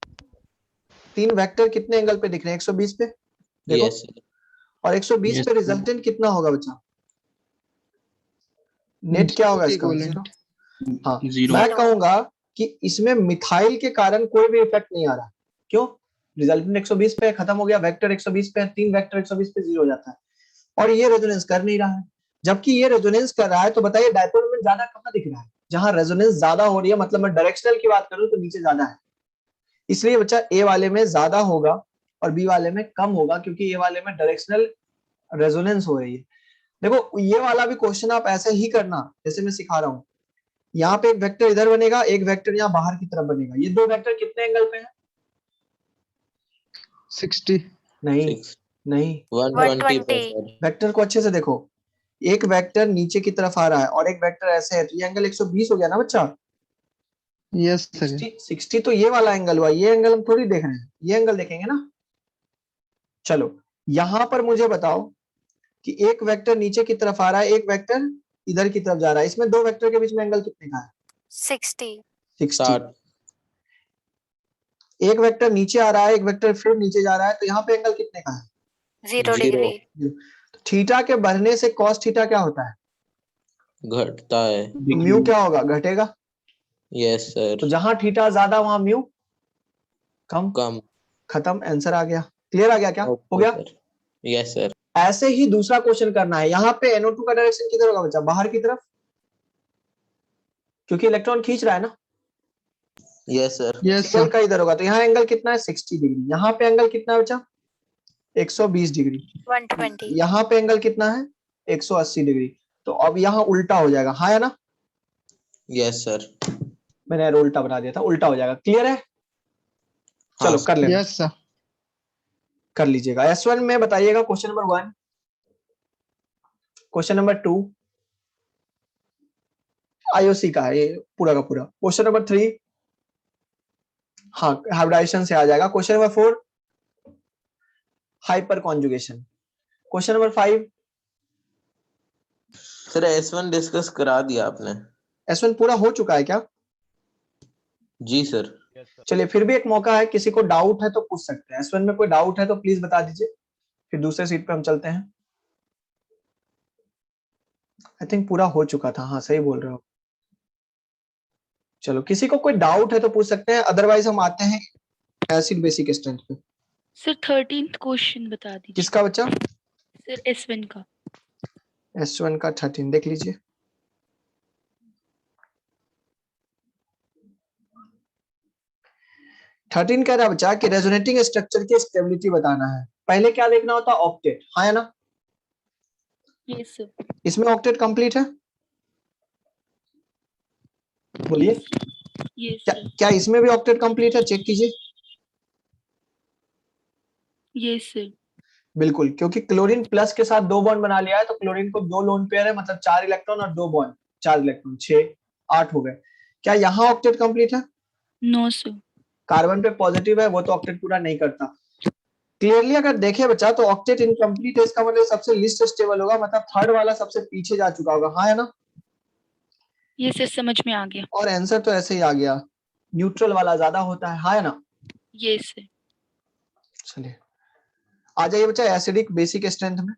3 वेक्टर कितने एंगल पे दिख रहे हैं? 120 पे, देखो। Yes sir. और 120 पे रिजल्टेंट कितना होगा बच्चा? नेट क्या होगा इसका? इक्विवेलेंट। हाँ, मैं कहूंगा कि इसमें मिथाइल के कारण कोई भी इफेक्ट नहीं आ रहा। क्यों? रिजल्टेंट 120 पे खत्म हो गया, वेक्टर 120 पे, 3 वेक्टर 120 पे 0 हो जाता है, और ये रेजोनेंस कर नहीं रहा है। जबकि ये रेजोनेंस कर रहा है, तो बताइए डायपोल मोमेंट ज्यादा कहां दिख रहा है? जहां रेजोनेंस ज्यादा हो रही है, मतलब मैं डायरेक्शनल की बात करूं तो नीचे ज्यादा है, इसलिए बच्चा ए वाले में ज्यादा होगा और बी वाले में कम होगा, क्योंकि ए वाले में डायरेक्शनल रेजोनेंस हो रही है। देखो, ये वाला भी क्वेश्चन आप ऐसे ही करना जैसे मैं सिखा रहा हूं। यहाँ पे एक वेक्टर इधर बनेगा, एक वेक्टर यहाँ बाहर की तरफ बनेगा, ये 2 वेक्टर कितने एंगल पे है? 60। नहीं, नहीं, 120 पे सर। वेक्टर को अच्छे से देखो, एक वेक्टर नीचे की तरफ आ रहा है और एक वेक्टर ऐसे है, तो ये एंगल 120 हो गया ना बच्चा? Yes sir. 60 तो ये वाला एंगल हुआ, ये एंगल हम थोड़ी देख रहे हैं, ये एंगल देखेंगे ना। चलो, यहां पर मुझे बताओ कि एक वेक्टर नीचे की तरफ आ रहा है, एक वेक्टर इधर की तरफ जा रहा है, इसमें दो वेक्टर के बीच में एंगल कितने का है? 60. 60। 60 एक वेक्टर नीचे आ रहा है, एक वेक्टर फिर नीचे जा रहा है, तो यहाँ पे एंगल कितने का है? 0 0 degree. तो थीटा के बढ़ने से कॉस थीटा क्या होता है? घटता है। तो म्यू क्या होगा? घटेगा। Yes sir. तो जहां थीटा ज्यादा वहां म्यू कम। कम। खत्म, आंसर आ गया। क्लियर आ गया क्या? हो गया। Yes sir. ऐसे ही दूसरा क्वेश्चन करना है। यहाँ पे NO2 का डायरेक्शन किधर होगा बच्चा? बाहर की तरफ, क्योंकि इलेक्ट्रॉन खींच रहा है ना। Yes sir. Yes Cl sir. का इधर होगा, तो यहाँ एंगल कितना है? 60 डिग्री। यहाँ पे एंगल कितना है बच्चा? 120 डिग्री। 120. यहाँ पे एंगल कितना है? 180 डिग्री। तो अब यहाँ उल्टा हो जाएगा, हाँ या ना? Yes sir. मैंने एरो उल्टा बना दिया था, उल्टा हो जाएगा। क्लियर है? हाँ चलो कर लेना, यस सर। कर लीजिएगा। S1 में बताइएगा question number 1, question number 2 IOC का है ये पूरा का पूरा। क्वेश्चन नंबर 3 हाँ हाइब्रिडाइजेशन से आ जाएगा। Question number 4 hyper conjugation. Question number 5 sir S1 discuss करा दिया आपने। S1 पूरा हो चुका है क्या? जी सर। चलिए फिर भी एक मौका है, किसी को डाउट है तो पूछ सकते हैं। S1 में कोई डाउट है तो प्लीज बता दीजिए, फिर दूसरे सीट पे हम चलते हैं। आई थिंक पूरा हो चुका था, हाँ सही बोल रहे हो। चलो किसी को कोई डाउट है तो पूछ सकते हैं, अदरवाइज हम आते हैं एसिड बेसिक स्ट्रेंथ पे। सर 13th क्वेश्चन बता दीजिए। किसका बच्चा? सर S1 का। S1 का 13 देख लीजिए। थर्टीन कह रहा है बच्चा कि रेजोनेटिंग स्ट्रक्चर की स्टेबिलिटी बताना है। पहले क्या देखना होता है? ऑक्टेट, हाँ या ना? Yes sir. इसमें ऑक्टेट कंप्लीट है? बोलिए। यस क्या सर। क्या इसमें भी ऑक्टेट कंप्लीट है? चेक कीजिए। Yes sir. बिल्कुल, क्योंकि क्लोरीन प्लस के साथ 2 बॉन्ड बना लिया है, तो क्लोरीन को 2 लोन पेयर है, मतलब 4 इलेक्ट्रॉन और 2 बॉन्ड, 4 इलेक्ट्रॉन 6 8 हो गए। क्या यहाँ ऑक्टेट कंप्लीट है? No sir. कार्बन पे पॉजिटिव है, वो तो ऑक्टेट पूरा नहीं करता। क्लियरली अगर देखे बच्चा तो ऑक्टेट इनकम्प्लीट है, इसका मतलब सबसे लिस्ट स्टेबल होगा, मतलब थर्ड वाला सबसे पीछे जा चुका होगा, हाँ है ना? ये सर समझ में आ गया। और आंसर तो ऐसे ही आ गया, न्यूट्रल वाला ज्यादा होता है, हाँ है ना? Yes sir. चलिए आ जाइए बच्चा एसिडिक बेसिक स्ट्रेंथ में।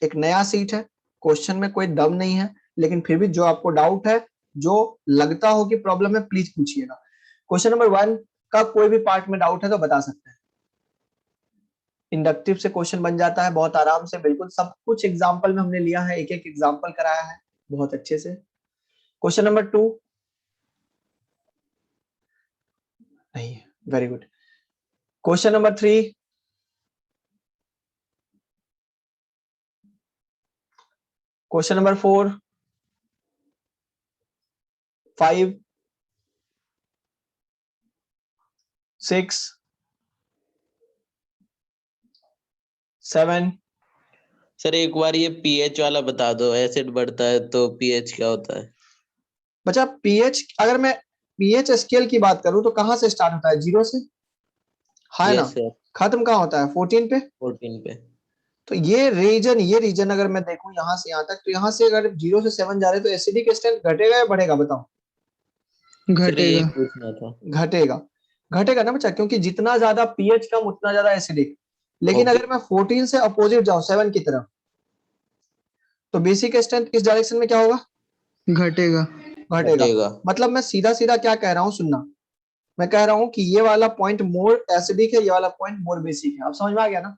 एक नया सीट है, क्वेश्चन में कोई दम नहीं है, लेकिन फिर भी जो आपको डाउट है, जो लगता हो कि प्रॉब्लम है, प्लीज पूछिएगा। क्वेश्चन नंबर 1 का कोई भी पार्ट में डाउट है तो बता सकते हैं। इंडक्टिव से क्वेश्चन बन जाता है बहुत आराम से, बिल्कुल सब कुछ एग्जाम्पल में हमने लिया है, एक एक एग्जाम्पल कराया है बहुत अच्छे से। क्वेश्चन नंबर 2 नहीं, very good. Question number 3 question number 4 5 6 7 sir एक बार ये pH वाला बता दो, एसिड बढ़ता है तो pH क्या होता है? बच्चा pH, अगर मैं pH स्केल की बात करूं तो कहां से स्टार्ट होता है? 0 से, हाँ ना? Yes sir. खत्म कहां होता है? 14 पे। 14 पे। तो ये रीजन अगर मैं देखूं यहाँ से यहाँ तक, तो यहाँ से अगर 0 से 7 जा रहे तो एसिडिक स्ट्रेंथ घटेगा या बढ़ेगा? बताओ। सर यही घटेगा। पूछना था। घटेगा। घटेगा ना बच्चा, क्योंकि जितना ज्यादा pH कम उतना ज्यादा एसिडिक। लेकिन Okay. अगर मैं 14 से अपोजिट जाऊं 7 की तरफ, तो बेसिक स्ट्रेंथ किस डायरेक्शन में क्या होगा? घटेगा। घटेगा। मतलब मैं सीधा सीधा क्या कह रहा हूँ, सुनना, मैं कह रहा हूँ कि ये वाला पॉइंट मोर एसिडिक है, ये वाला पॉइंट मोर बेसिक है। आप समझ में आ गया ना?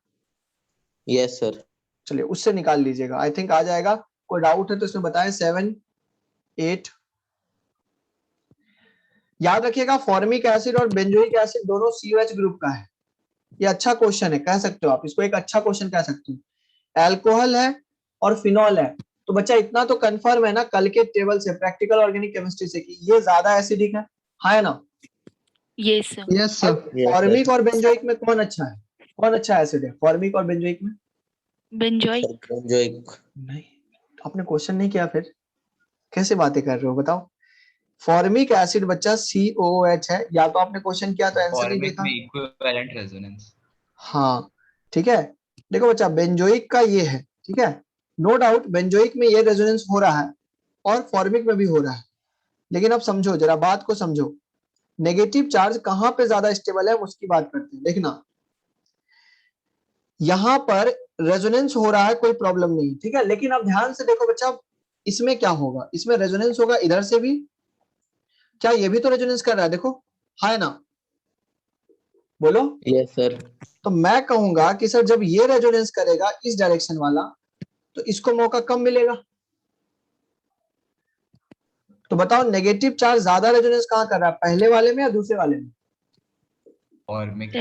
Yes sir. चलिए उससे निकाल लीजिएगा, आई थिंक आ जाएगा। कोई डाउट है तो इसमें बताएं। 7 8 याद रखिएगा, फॉर्मिक एसिड और बेंजोइक एसिड दोनों COH ग्रुप का है। ये अच्छा क्वेश्चन है, कह सकते हो आप इसको, एक अच्छा क्वेश्चन कह सकते हो। अल्कोहल है और फिनॉल है, तो बच्चा इतना तो कंफर्म है ना कल के टेबल से, प्रैक्टिकल ऑर्गेनिक केमिस्ट्री से, कि ये ज्यादा एसिडिक है, हाँ ना? Yes sir. Yes sir. Formic और बेंजोइक में कौन अच्छा है? कौन अच्छा एसिड है फॉर्मिक और बेंजोइक में? बेंजोइक। जो एक नहीं, आपने क्वेश्चन नहीं किया, फिर कैसे बातें कर रहे हो बताओ। फॉर्मिक एसिड बच्चा COOH है, या तो आपने क्वेश्चन किया तो आंसर नहीं देखा। में इक्विवेलेंट रेजोनेंस। हाँ ठीक है, देखो बच्चा बेंजोइक का ये है, ठीक है, नो डाउट बेंजोइक में ये रेजोनेंस हो रहा है और फॉर्मिक में भी हो रहा है, लेकिन अब समझो जरा बात को समझो, नेगेटिव चार्ज कहां पे ज्यादा स्टेबल है उसकी बात करते हैं। देखना यहां पर रेजोनेंस हो रहा है, कोई प्रॉब्लम नहीं, ठीक है, लेकिन अब ध्यान से देखो बच्चा इसमें क्या होगा, इसमें रेजोनेंस होगा इधर से भी, क्या ये भी तो रेजोनेंस कर रहा है, देखो है ना, बोलो। Yes sir. तो मैं कहूंगा कि सर जब ये रेजोनेंस करेगा इस डायरेक्शन वाला, तो इसको मौका कम मिलेगा। तो बताओ नेगेटिव चार्ज ज्यादा रेजोनेंस कहां कर रहा है, पहले वाले में या दूसरे वाले में? फॉर्मिक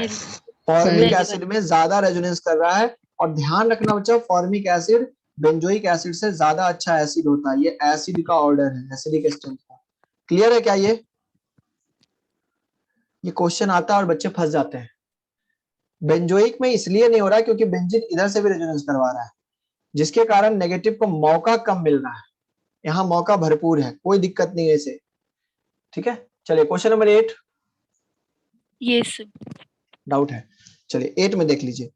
फॉर्मिक एसिड में ज्यादा रेजोनेंस कर रहा है। और ध्यान रखना बच्चा, फॉर्मिक एसिड बेंजोइक एसिड से ज्यादा अच्छा एसिड होता है, ये एसिड का ऑर्डर है, एसिडिक स्ट्रेंथ का। क्लियर है क्या? ये क्वेश्चन आता है और बच्चे फंस जाते हैं। बेंजोइक में इसलिए नहीं हो रहा क्योंकि बेंजीन इधर से भी रेजोनेंस करवा रहा है, जिसके कारण नेगेटिव को मौका कम मिल रहा है, यहाँ मौका भरपूर है, कोई दिक्कत नहीं है इसे, ठीक है। चलिए क्वेश्चन नंबर 8, यस डाउट है, चलिए 8 में देख लीजिए।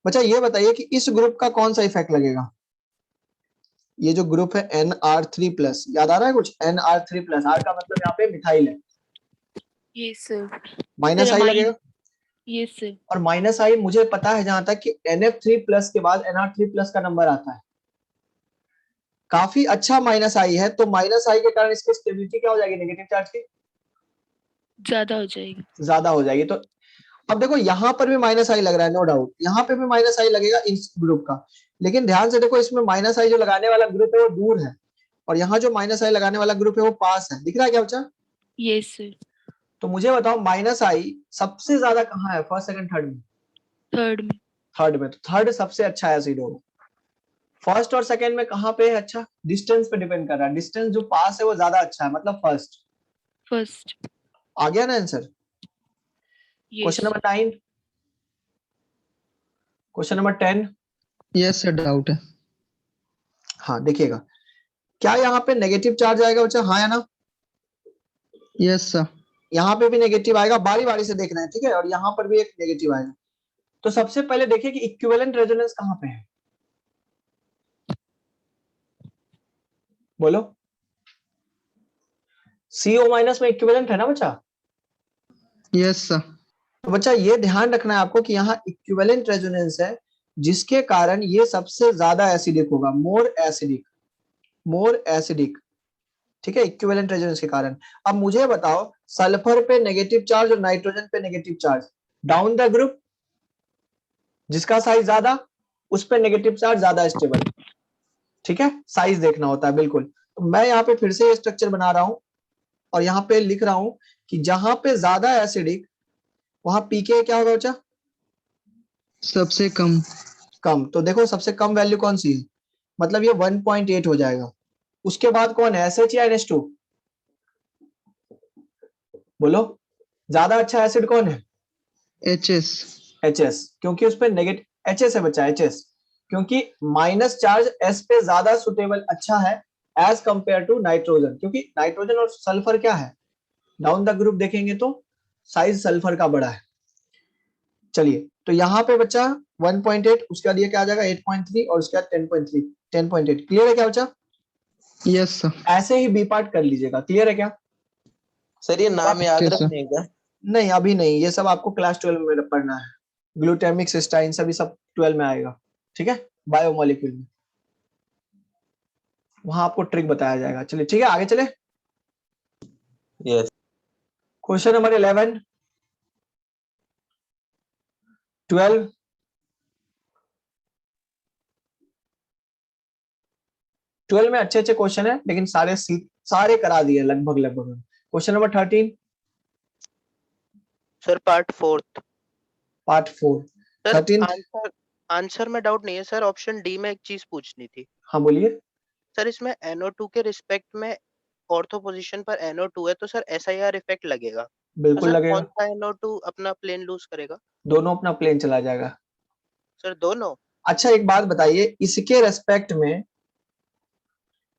बच्चा ये बताइए कि इस ग्रुप का कौन सा इफेक्ट लगेगा, ये जो ग्रुप है NR3+, याद आ रहा है कुछ? NR3+, R का मतलब यहाँ पे मिथाइल है, यस माइनस आई लगेगा, यस और माइनस आई मुझे पता है जहां तक कि NF3+ के बाद NR3+ का नंबर आता है, काफी अच्छा माइनस आई है, तो माइनस आई के कारण इसकी स्टेबिलिटी क्या हो जाएगी, नेगेटिव चार्ज की ज्यादा हो जाएगी, ज्यादा हो जाएगी। तो अब देखो यहाँ पर भी माइनस आई लग रहा है, नो डाउट यहाँ पे भी माइनस आई लगेगा इस ग्रुप का, लेकिन ध्यान से देखो इसमें माइनस आई जो लगाने वाला ग्रुप है वो दूर है, और यहाँ जो माइनस आई लगाने वाला ग्रुप है वो पास है, दिख रहा है क्या बच्चा? यस तो मुझे बताओ माइनस आई सबसे ज्यादा कहाँ है, फर्स्ट सेकंड थर्ड में? थर्ड में तो थर्ड सबसे अच्छा एसिड होगा। फर्स्ट और सेकंड में कहाँ पे है अच्छा? डिस्टेंस पे डिपेंड कर रहा है, डिस्टेंस जो पास है वो ज्यादा अच्छा है, मतलब फर्स्ट। आ गया ना answer? Question number 9, question number 10। Yes sir, doubt है। हाँ देखिएगा, क्या यहाँ पे नेगेटिव चार्ज आएगा बच्चा, हाँ या ना? Yes sir. यहाँ पे भी नेगेटिव आएगा, बारी बारी से देखना है, ठीक है, और यहाँ पर भी एक नेगेटिव आएगा। तो सबसे पहले देखिए कि इक्विवेलेंट रेजोनेंस कहाँ पे है, बोलो। CO- में इक्विवेलेंट है ना बच्चा? Yes sir. तो बच्चा ये ध्यान रखना है आपको कि यहाँ इक्विवेलेंट रेजोनेंस है, जिसके कारण ये सबसे ज्यादा एसिडिक होगा, मोर एसिडिक, ठीक है, इक्विवेलेंट रेजोनेंस के कारण। अब मुझे बताओ सल्फर पे नेगेटिव चार्ज और नाइट्रोजन पे negative charge, down the group जिसका साइज ज्यादा उस पे नेगेटिव चार्ज ज्यादा स्टेबल, ठीक है, साइज देखना होता है बिल्कुल। तो मैं यहाँ पे फिर से स्ट्रक्चर बना रहा हूं और यहाँ पे लिख रहा हूं कि जहां पे ज्यादा एसिडिक वहां पीके क्या होगा बच्चा? सबसे कम। तो देखो सबसे कम वैल्यू कौन सी है, मतलब ये 1.8 हो जाएगा। उसके बाद कौन है, SH या NH2? बोलो ज्यादा अच्छा एसिड कौन है? HS। क्योंकि उस पर नेगेटिव HS है बच्चा, HS, क्योंकि माइनस चार्ज S पे ज्यादा सुटेबल अच्छा है एज कंपेयर टू नाइट्रोजन, क्योंकि नाइट्रोजन और सल्फर क्या है, डाउन द ग्रुप देखेंगे तो साइज सल्फर का बड़ा है। चलिए तो यहाँ पे बच्चा 1.8, उसके बाद ये क्या आ जाएगा 8.3 और उसके बाद 10.8। क्लियर है क्या बच्चा? Yes sir. ऐसे ही बी पार्ट कर लीजिएगा, क्लियर है क्या? सर ये नाम याद Okay, sir. रखने का? नहीं अभी नहीं, ये सब आपको क्लास 12 में पढ़ना है, ग्लूटामिक सिस्टाइन सभी सब 12 में आएगा, ठीक है, बायोमोलिक्यूल में, वहां आपको ट्रिक बताया जाएगा। चलिए ठीक है, आगे चले। यस। क्वेश्चन नंबर 11, 12, में अच्छे अच्छे क्वेश्चन है, लेकिन सारे करा दिए लगभग। Question number 13, sir part 4। Sir 13। Answer में डाउट नहीं है सर, ऑप्शन डी में एक चीज पूछनी थी। हाँ बोलिए। सर इसमें NO2 के रिस्पेक्ट में ऑर्थो पोजीशन पर NO2 है, तो सर SIR इफेक्ट लगेगा। बिल्कुल तो सर लगेगा, कौन सा NO2 अपना प्लेन लूज करेगा? दोनों अपना प्लेन चला जाएगा। सर दोनों? अच्छा एक बात बताइए, इसके रेस्पेक्ट में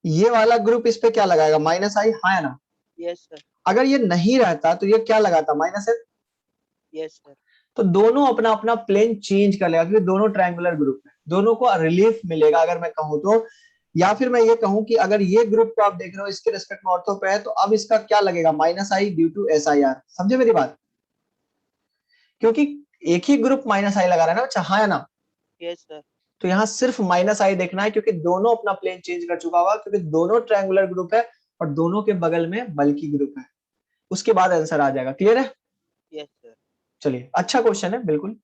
ये वाला ग्रुप इस पे क्या लगाएगा, माइनस आई, हाँ या ना? Yes sir. अगर ये नहीं रहता तो ये क्या लगाता, माइनस है। Yes sir. तो दोनों अपना अपना प्लेन चेंज कर लेगा क्योंकि दोनों ट्रायंगुलर ग्रुप है, दोनों को रिलीफ मिलेगा अगर मैं कहूं तो। या फिर मैं ये कहूं कि अगर ये ग्रुप को आप देख रहे हो इसके रिस्पेक्ट में ऑर्थो पे है, तो अब इसका क्या लगेगा, -i ड्यू टू SIR। समझे मेरी बात? क्योंकि एक ही ग्रुप -i लगा रहा है ना बच्चा, हाँ या ना? Yes sir. तो यहाँ सिर्फ -i देखना है क्योंकि दोनों अपना प्लेन चेंज कर चुका होगा, क्योंकि दोनों ट्रायंगुलर ग्रुप है और दोनों के बगल में बल्कि ग्रुप है। उसके बाद आंसर आ जाएगा। क्लियर है? Yes sir. चलिए, अच्छा क्वेश्चन है, बिल्कुल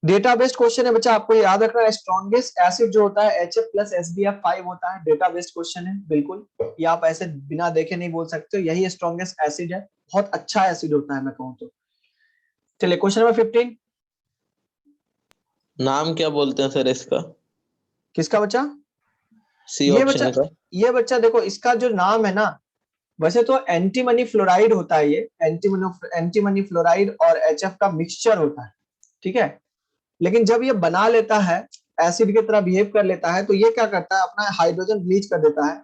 डेटा बेस्ड क्वेश्चन है बच्चा। आपको याद रखना है स्ट्रॉन्गेस्ट एसिड जो होता है HF + SbF5 होता है। डेटा बेस्ड क्वेश्चन है, बिल्कुल ये आप ऐसे बिना देखे नहीं बोल सकते हो। यही स्ट्रॉन्गेस्ट एसिड है, बहुत अच्छा एसिड होता है मैं कहूं तो। चलिए क्वेश्चन नंबर 15। नाम क्या बोलते हैं सर इसका? किसका बच्चा? सी ये ऑप्शन बच्चा, का। ये बच्चा देखो इसका जो नाम है ना, वैसे तो एंटीमनी फ्लोराइड होता है ये, एंटीमनी फ्लोराइड और HF का मिक्सचर होता है, ठीक है। लेकिन जब ये बना लेता है, एसिड की तरह बिहेव कर लेता है, तो ये क्या करता है, अपना हाइड्रोजन ब्लीच कर देता है,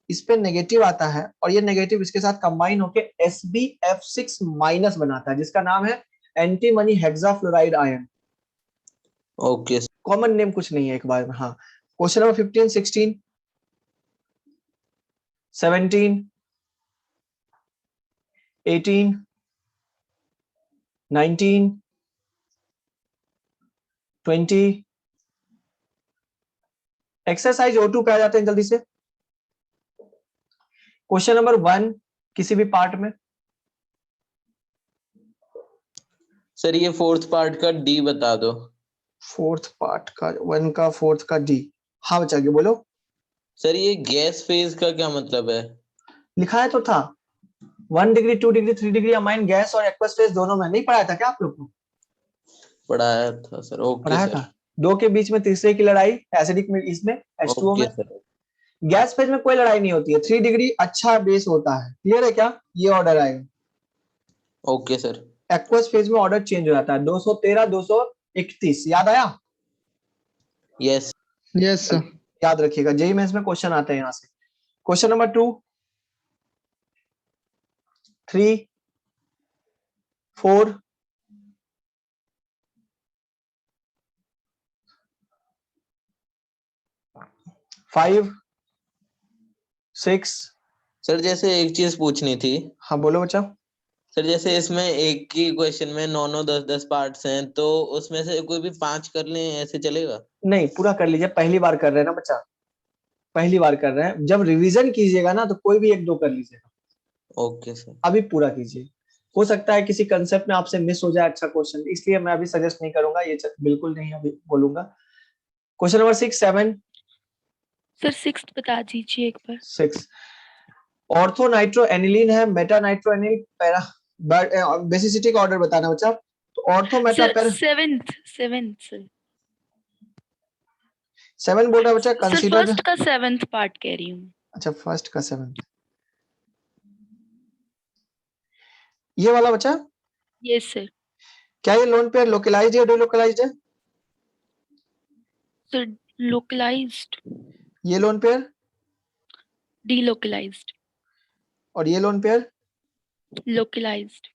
इस पे नेगेटिव आता है और ये नेगेटिव इसके साथ कंबाइन होके SbF6- बनाता है, जिसका नाम है antimony hexafluoride ion. Okay. Common name कुछ नहीं है एक बार में। हाँ, क्वेश्चन नंबर 15, 16, 17, 18, 19, 20। एक्सरसाइज O2 पे आ जाते हैं जल्दी से। क्वेश्चन नंबर 1 किसी भी पार्ट में। सर ये फोर्थ पार्ट का डी बता दो। फोर्थ पार्ट का 1 का, फोर्थ का D। हाँ बच्चा के बोलो। सर ये गैस फेज का क्या मतलब है? लिखा है तो था 1 degree, 2 degree, 3 degree amine gas और एक्वस फेज दोनों में। नहीं पढ़ाया था क्या आप लोग को? पढ़ाया था सर। ओके पढ़ाया सर। था। दो के बीच में तीसरे की लड़ाई, एसिडिक में इसमें H2O ओके में। सर। गैस फेज में कोई लड़ाई नहीं होती है। 3 डिग्री अच्छा बेस होता है। क्लियर है क्या? ये ऑर्डर आएगा। Okay sir. एक्वस फेज में ऑर्डर चेंज हो जाता है, 213, 231। याद आया? यस। Yes sir. याद रखिएगा, जेईई मेंस में क्वेश्चन आते हैं यहाँ से। Question number 2, 3, 4, 5, 6। सर जैसे एक चीज पूछनी थी। हाँ बोलो बच्चा। सर जैसे इसमें एक ही क्वेश्चन में 9 10 पार्ट्स हैं, तो उसमें से कोई भी 5 कर लें, ऐसे चलेगा? नहीं, पूरा कर लीजिए। पहली बार कर रहे हैं ना बच्चा, पहली बार कर रहे हैं। जब रिवीजन कीजिएगा ना तो कोई भी 1 2 कर लीजिएगा। Okay sir. अभी पूरा कीजिए। हो सकता है किसी कंसेप्ट में आपसे मिस हो जाए अच्छा क्वेश्चन, इसलिए मैं अभी सजेस्ट नहीं करूंगा ये, बिल्कुल नहीं अभी बोलूंगा। Question number 6, 7। सर 6 बता दीजिए एक बार। 6 ऑर्थो नाइट्रो एनिलीन है, मेटा नाइट्रो एनिल पैरा। बेसिसिटी का ऑर्डर बताना बच्चा। तो ortho Meta sir para 7th sir. 7 बोल रहा है बच्चा। Sir consider. फर्स्ट का 7th पार्ट कह रही हूँ। अच्छा, फर्स्ट का 7th, ये वाला बच्चा। Yes sir. क्या ये लोन पेयर लोकलाइज्ड है, डिलोकलाइज्ड है? Sir localised. ये लोन पेयर डीलोकलाइज्ड। और ये लोन पेयर लोकलाइज्ड।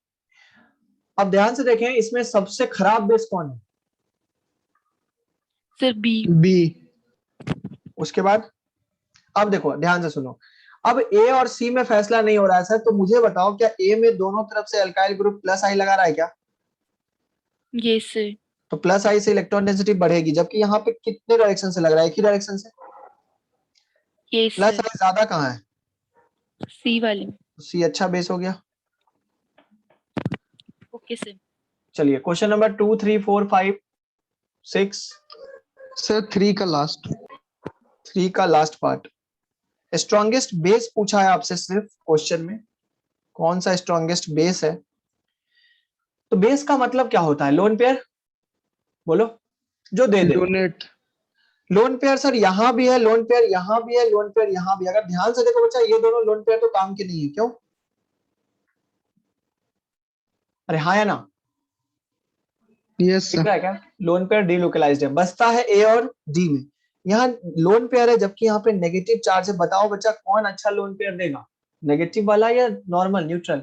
अब ध्यान से देखें, इसमें सबसे खराब बेस कौन है? Sir B. बी। उसके बाद अब देखो ध्यान से सुनो। अब ए और सी में फैसला नहीं हो रहा है सर, तो मुझे बताओ क्या ए में दोनों तरफ से अल्काइल ग्रुप +I लगा रहा है क्या? Yes sir. तो +I से इलेक्ट्रॉन डेंसिटी बढ़ेगी, जबकि यहाँ पे कितने डायरेक्शन से लग रहा है? एक ही डायरेक्शन से। Yes +I sir. ज्यादा कहाँ है? सी वाली। सी अच्छा बेस हो गया। Okay sir. चलिए क्वेश्चन नंबर 2, 3, 4, 5, 6। सर 3 का लास्ट। 3 का लास्ट पार्ट। स्ट्रॉन्गेस्ट बेस पूछा है आपसे सिर्फ क्वेश्चन में, कौन सा स्ट्रॉन्गेस्ट बेस है? तो बेस का मतलब क्या होता है? लोन पेयर बोलो, जो दे दे। लूनेट। लोन पेयर सर यहाँ भी है, लोन पेयर यहाँ भी है, लोन पेयर यहाँ भी है। अगर ध्यान से देखो बच्चा, ये दोनों लोन पेयर तो काम के नहीं है। क्यों? अरे हाँ या ना? यस ठीक सर। है क्या? लोन पेयर डीलोकलाइज्ड है, बसता है ए और डी में। यहाँ लोन पेयर है जबकि यहाँ पे नेगेटिव चार्ज है। बताओ बच्चा कौन अच्छा लोन पेयर देगा, नेगेटिव वाला या नॉर्मल न्यूट्रल?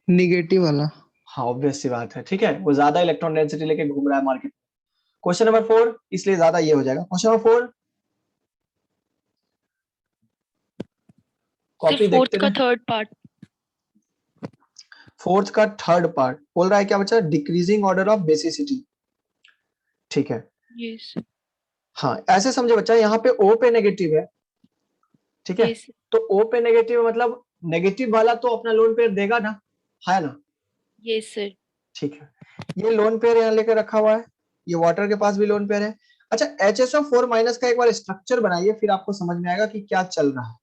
निगेटिव वाला। हाँ ऑब्वियस सी बात है, ठीक है, वो ज्यादा इलेक्ट्रॉन डेंसिटी लेके घूम रहा है मार्केट। क्वेश्चन नंबर 4, इसलिए ज्यादा ये हो जाएगा। क्वेश्चन नंबर 4 कॉपी सिर्फ देखते फोर्थ का रहे। Third part. फोर्थ का थर्ड पार्ट बोल रहा है क्या बच्चा? डिक्रीजिंग ऑर्डर ऑफ बेसिसिटी, ठीक है। यस हाँ ऐसे समझे बच्चा, यहाँ पे O पे नेगेटिव है, ठीक है, यस तो O पे नेगेटिव मतलब नेगेटिव वाला तो अपना लोन पेयर देगा ना, है ना, यस सर। ठीक है। ये लोन पेयर यहाँ लेकर रखा हुआ है, ये वाटर के पास भी लोन पेयर है। अच्छा HSO4 माइनस का एक बार स्ट्रक्चर बनाइए, फिर आपको समझ में आएगा कि क्या चल रहा है।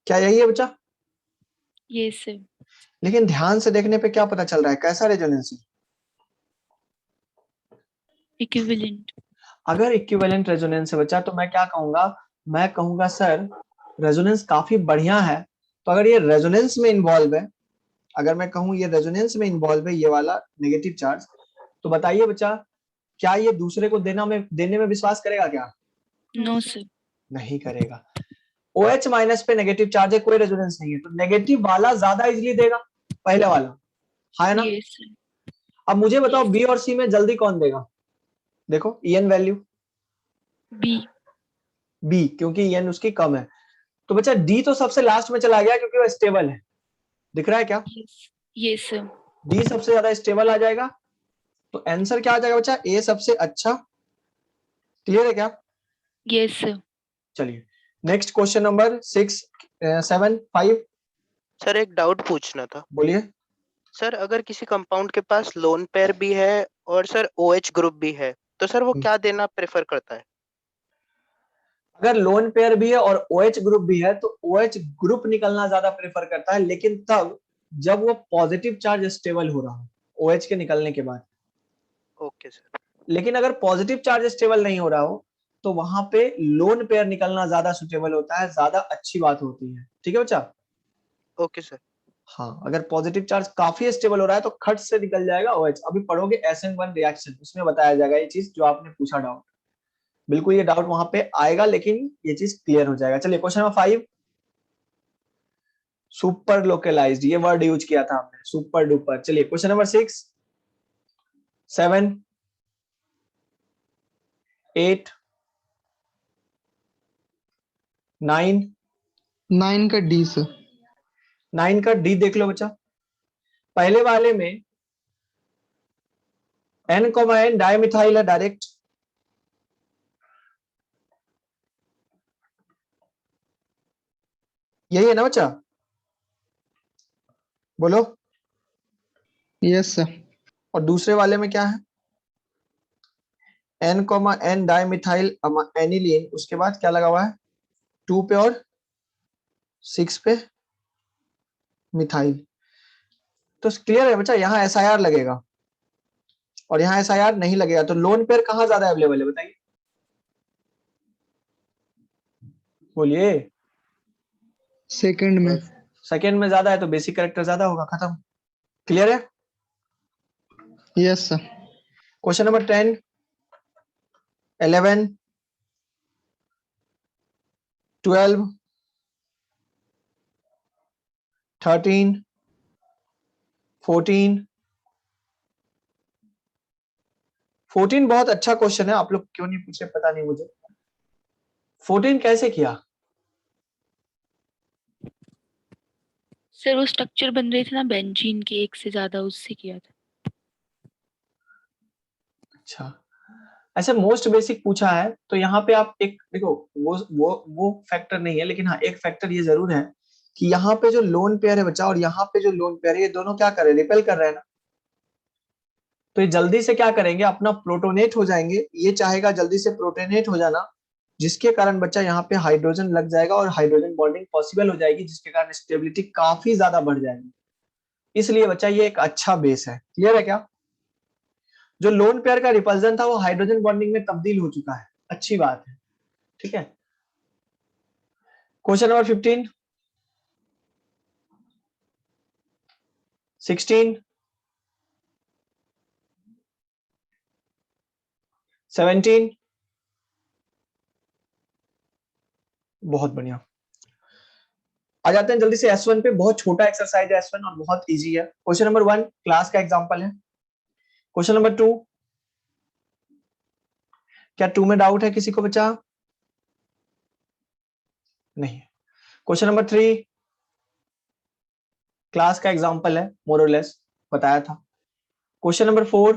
क्या यही है बच्चा? Yes sir. लेकिन ध्यान से देखने पे क्या पता चल रहा है, कैसा रेजोनेंस है? इक्विवेलेंट। अगर इक्विवेलेंट रेजोनेंस है बच्चा, तो मैं क्या कहूंगा, मैं कहूंगा सर रेजोनेंस काफी बढ़िया है। तो अगर ये रेजोनेंस में इन्वॉल्व है, अगर मैं कहूं ये रेजोनेंस में इन्वॉल्व है, ये वाला नेगेटिव चार्ज, तो बताइए बच्चा क्या ये दूसरे को देने में विश्वास करेगा क्या? No sir. नहीं करेगा। OH माइनस पे नेगेटिव चार्ज है, कोई रेजोनेंस नहीं है, तो नेगेटिव वाला ज्यादा इजीली देगा, पहले वाला, है ना। Yes sir. अब मुझे बताओ बी और सी में जल्दी कौन देगा? देखो EN वैल्यू बी, क्योंकि EN उसकी कम है। तो बच्चा डी तो सबसे लास्ट में चला गया क्योंकि वो स्टेबल है, दिख रहा है क्या? Yes sir. डी सबसे ज्यादा स्टेबल आ जाएगा, तो आंसर क्या आ जाएगा बच्चा? ए सबसे अच्छा। क्लियर है क्या? Yes sir. चलिए नेक्स्ट क्वेश्चन नंबर 6 7 5 सर एक डाउट पूछना था। बोलिए। सर अगर किसी कंपाउंड के पास लोन पेयर भी है और सर OH ग्रुप भी है, तो सर वो क्या देना प्रेफर करता है? अगर लोन पेयर भी है और OH ग्रुप भी है, तो OH ग्रुप निकलना ज्यादा प्रेफर करता है, लेकिन तब जब वो पॉजिटिव चार्ज स्टेबल हो रहा हो OH के निकलने के बाद। Okay sir. लेकिन अगर पॉजिटिव चार्ज स्टेबल नहीं हो रहा हो, तो वहां पे लोन पेयर निकलना ज्यादा सुटेबल होता है, ज्यादा अच्छी बात होती है, ठीक है बच्चा। Okay sir. हाँ अगर पॉजिटिव चार्ज काफी स्टेबल हो रहा है तो खट से निकल जाएगा OH। अभी पढ़ोगे SN1 रिएक्शन, उसमें बताया जाएगा ये चीज जो आपने पूछा डाउट, बिल्कुल ये डाउट वहां पे आएगा, लेकिन ये चीज क्लियर हो जाएगा। चलिए क्वेश्चन नंबर 5, सुपर लोकलाइज्ड, ये वर्ड यूज किया था हमने, सुपर डुपर। चलिए क्वेश्चन नंबर 6 7 8 9 9 का डी सर। 9 का डी देख लो बच्चा। पहले वाले में N, डायमिथाइल है डायरेक्ट, यही है ना बच्चा? बोलो। Yes sir. और दूसरे वाले में क्या है? N, डायमिथाइल एनिलीन, उसके बाद क्या लगा हुआ है? 2 पे और 6 पे मिथाइल। तो क्लियर है बच्चा, यहाँ SIR लगेगा और यहाँ SIR नहीं लगेगा, तो लोन पेयर कहाँ ज्यादा अवेलेबल है बताइए, बोलिए। सेकंड में। सेकेंड में ज्यादा है तो बेसिक कैरेक्टर ज्यादा होगा, खत्म। क्लियर है? Yes sir. क्वेश्चन नंबर 10 11 12 13 14 14 बहुत अच्छा क्वेश्चन है, आप लोग क्यों नहीं पूछे पता नहीं मुझे। 14 कैसे किया? सर वो स्ट्रक्चर बन रहे थे ना बेंजीन के, एक से ज्यादा, उससे किया था। अच्छा ऐसे मोस्ट बेसिक पूछा है, तो यहाँ पे आप एक देखो, वो फैक्टर नहीं है, लेकिन हाँ एक फैक्टर ये जरूर है कि यहाँ पे जो लोन पेयर है बच्चा और यहाँ पे जो लोन पेयर है, ये दोनों क्या कर रहे हैं? रिपेल कर रहे हैं ना। तो ये जल्दी से क्या करेंगे, अपना प्रोटोनेट हो जाएंगे, ये चाहेगा जल्दी से प्रोटोनेट हो जाना, जिसके कारण बच्चा यहाँ पे हाइड्रोजन लग जाएगा और हाइड्रोजन बॉन्डिंग पॉसिबल हो जाएगी, जिसके कारण स्टेबिलिटी काफी ज्यादा बढ़ जाएगी। इसलिए बच्चा ये एक अच्छा बेस है। क्लियर है क्या? जो लोन पेयर का रिपल्जन था वो हाइड्रोजन बॉन्डिंग में तब्दील हो चुका है, अच्छी बात है, ठीक है। क्वेश्चन नंबर 15 16 17 बहुत बढ़िया। आ जाते हैं जल्दी से S1 पे। बहुत छोटा एक्सरसाइज है S1 और बहुत इजी है। क्वेश्चन नंबर 1 क्लास का एग्जांपल है। क्वेश्चन नंबर 2, क्या 2 में डाउट है किसी को बचा? नहीं। क्वेश्चन नंबर 3 क्लास का एग्जांपल है, मोर और लेस बताया था। क्वेश्चन नंबर 4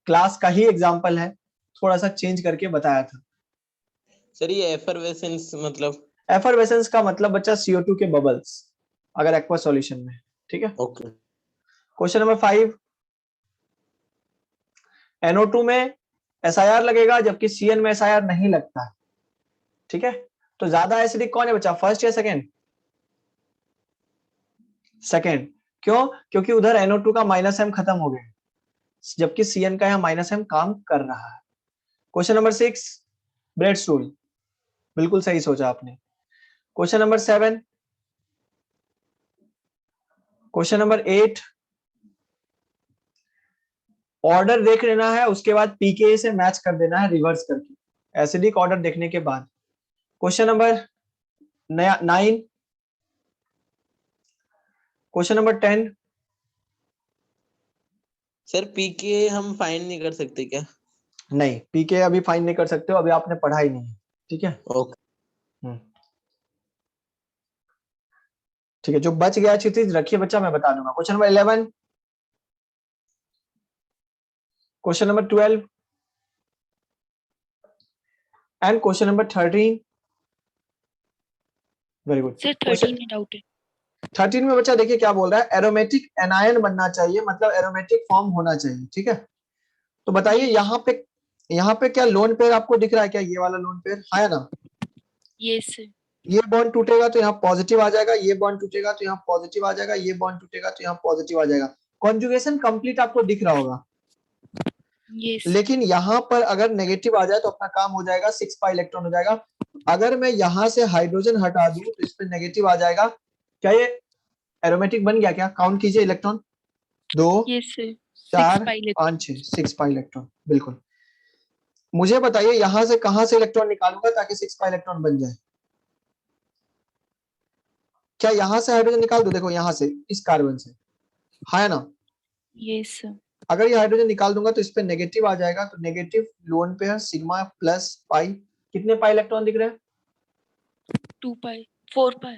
क्लास का ही एग्जांपल है, थोड़ा सा चेंज करके बताया था। सर ये एफरवेसेंस मतलब? एफरवेसेंस का मतलब बच्चा CO2 के बबल्स अगर एक्वा सॉल्यूशन में, ठीक है। ओके। क्वेश्चन नंबर 5 NO2 में SIR लगेगा जबकि CN में SIR नहीं लगता है, ठीक है। तो ज्यादा एसिडिक कौन है बच्चा, फर्स्ट या सेकेंड? सेकेंड। क्यों? क्योंकि उधर NO2 का -M खत्म हो गया जबकि CN का यहाँ -M काम कर रहा है। क्वेश्चन नंबर 6 ब्रेड स्टूल, बिल्कुल सही सोचा आपने। Question number 7, question number 8 order देख लेना है, उसके बाद pKa से मैच कर देना है रिवर्स करके, एसिडिक ऑर्डर देखने के बाद। Question number 9, question number 10, sir PK हम फाइंड नहीं कर सकते क्या? नहीं pKa अभी फाइंड नहीं कर सकते हो, अभी आपने पढ़ा ही नहीं है, ठीक है। ओके। ठीक है, जो बच गया अच्छी चीज रखिए बच्चा, मैं बता दूंगा। Question number 11, question number 12 and question number 13। Very good. Sir 13 में डाउट है। 13 में बच्चा देखिए क्या बोल रहा है, एरोमेटिक एनायन बनना चाहिए, मतलब एरोमेटिक फॉर्म होना चाहिए, ठीक है। तो बताइए यहाँ पे क्या लोन पेयर आपको दिख रहा है क्या? ये वाला लोन पेयर है ना? Yes sir. ये बॉन्ड टूटेगा तो यहाँ पॉजिटिव आ जाएगा, ये बॉन्ड टूटेगा तो यहाँ पॉजिटिव आ जाएगा, ये बॉन्ड टूटेगा तो यहाँ पॉजिटिव आ जाएगा। कॉन्जुगेशन कंप्लीट आपको दिख रहा होगा। यस। लेकिन यहाँ पर अगर नेगेटिव आ जाए तो अपना काम हो जाएगा, 6 पाई इलेक्ट्रॉन हो जाएगा। अगर मैं यहाँ से हाइड्रोजन हटा दूं तो इस पे नेगेटिव आ जाएगा। क्या ये एरोमेटिक बन गया क्या? काउंट कीजिए electron, 2 yes sir. 4 6 5 6 6 pi electron, बिल्कुल। मुझे बताइए यहां से कहां से इलेक्ट्रॉन निकालूंगा ताकि 6 पाई इलेक्ट्रॉन बन जाए? क्या यहाँ से हाइड्रोजन निकाल दो? देखो यहाँ से, इस कार्बन से, है ना? Yes sir. अगर ये हाइड्रोजन निकाल दूंगा तो इस पे नेगेटिव आ जाएगा, तो negative lone pair sigma plus pi, कितने पाई इलेक्ट्रॉन दिख रहे हैं? 2 पाई 4 पाई।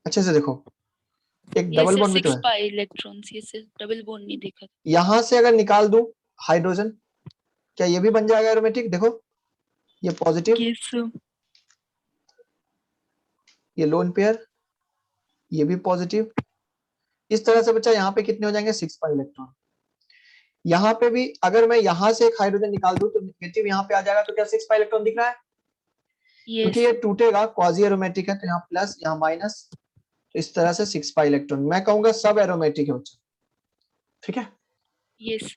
अच्छे से देखो, एक यस डबल सर, बॉन्ड भी तो 6 है। Pi electrons. Yes sir, double bond नहीं देखा। यहां से अगर निकाल दूं हाइड्रोजन, क्या ये भी बन जाएगा एरोमेटिक? देखो ये पॉजिटिव, यस सर। ये लोन पेयर, ये भी पॉजिटिव। इस तरह से बच्चा यहाँ पे कितने हो जाएंगे? 6 पाई इलेक्ट्रॉन। यहाँ पे भी अगर मैं यहाँ से एक हाइड्रोजन निकाल दूं तो नेगेटिव यहाँ पे आ जाएगा, तो क्या 6 पाई इलेक्ट्रॉन दिख रहा है? क्योंकि ये टूटेगा, क्वाजी एरोमेटिक है, तो यहाँ प्लस यहाँ माइनस, तो इस तरह से 6 पाई इलेक्ट्रॉन। मैं कहूंगा सब एरोमेटिक है बच्चा, ठीक है। यस।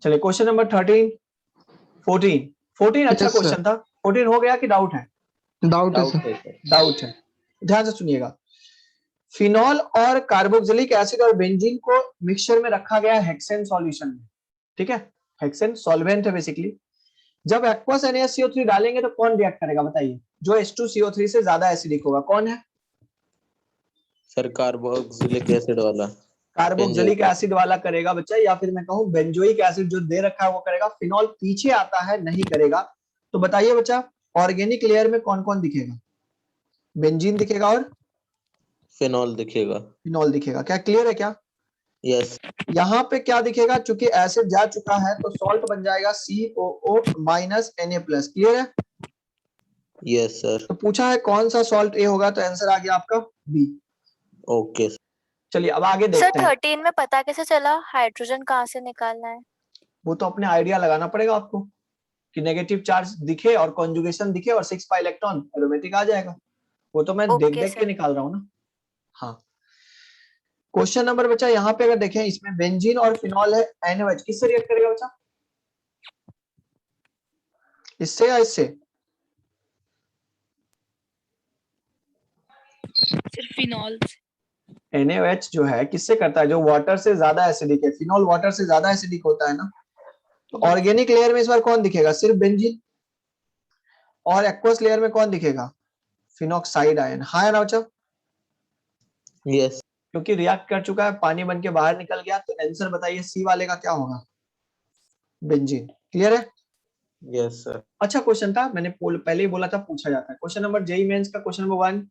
चलिए क्वेश्चन नंबर 13 14 अच्छा Yes, sir. क्वेश्चन था। 14 हो गया कि डाउट है? डाउट है डाउट सर। है सर। डाउट है। ध्यान से सुनिएगा, फिनॉल और कार्बोक्सिलिक एसिड और बेंजीन को मिक्सचर में रखा गया हेक्सेन सॉल्यूशन में, ठीक है। हेक्सेन सॉल्वेंट है बेसिकली। जब एक्वस NaCO3 डालेंगे तो कौन रिएक्ट करेगा बताइए? जो H2CO3 से ज्यादा एसिडिक होगा, कौन है? सर कार्बोक्सिलिक एसिड वाला। कार्बोक्सिलिक एसिड वाला करेगा बच्चा, या फिर मैं कहूं बेंजोइक एसिड जो दे रखा है वो करेगा। फिनॉल पीछे आता है, नहीं करेगा। तो बताइए बच्चा, ऑर्गेनिक लेयर में कौन कौन दिखेगा? बेंजीन दिखेगा और फिनॉल दिखेगा। फिनॉल दिखेगा। क्या क्लियर है क्या? यस। यहाँ पे क्या दिखेगा? चूंकि एसिड जा चुका है तो सॉल्ट बन जाएगा COO minus Na plus. Clear है? Yes sir. तो पूछा है कौन सा सॉल्ट A होगा, तो आंसर आ गया आपका B। ओके। चलिए अब आगे सर देखते हैं। 13 में पता कैसे चला हाइड्रोजन कहाँ से निकालना है? वो तो अपने आइडिया लगाना पड़ेगा आपको कि नेगेटिव चार्ज दिखे और कॉन्जुगेशन दिखे और 6 पाई इलेक्ट्रॉन एरोमेटिक आ जाएगा। वो तो मैं देख देख के निकाल रहा हूँ ना। हाँ, क्वेश्चन नंबर बच्चा यहाँ पे अगर देखें, इसमें बेंजीन और फिनॉल है, NaOH किससे रिएक्ट करेगा बच्चा? इससे या इससे? सिर्फ फिनॉल। NaOH जो है किससे करता है? जो वाटर से ज्यादा एसिडिक है। फिनॉल वाटर से ज्यादा एसिडिक होता है ना। तो ऑर्गेनिक लेयर में इस बार कौन दिखेगा? सिर्फ बेंजीन। और एक्वस लेयर में कौन दिखेगा? Phenoxide ion. हाँ ना बच्चा? यस क्योंकि रिएक्ट कर चुका है, पानी बन के बाहर निकल गया, तो आंसर बताइए सी वाले का क्या होगा? बेंजीन। क्लियर है? Yes sir. अच्छा क्वेश्चन था, मैंने पहले ही बोला था पूछा जाता है। क्वेश्चन नंबर जेई मेंस का क्वेश्चन नंबर 1,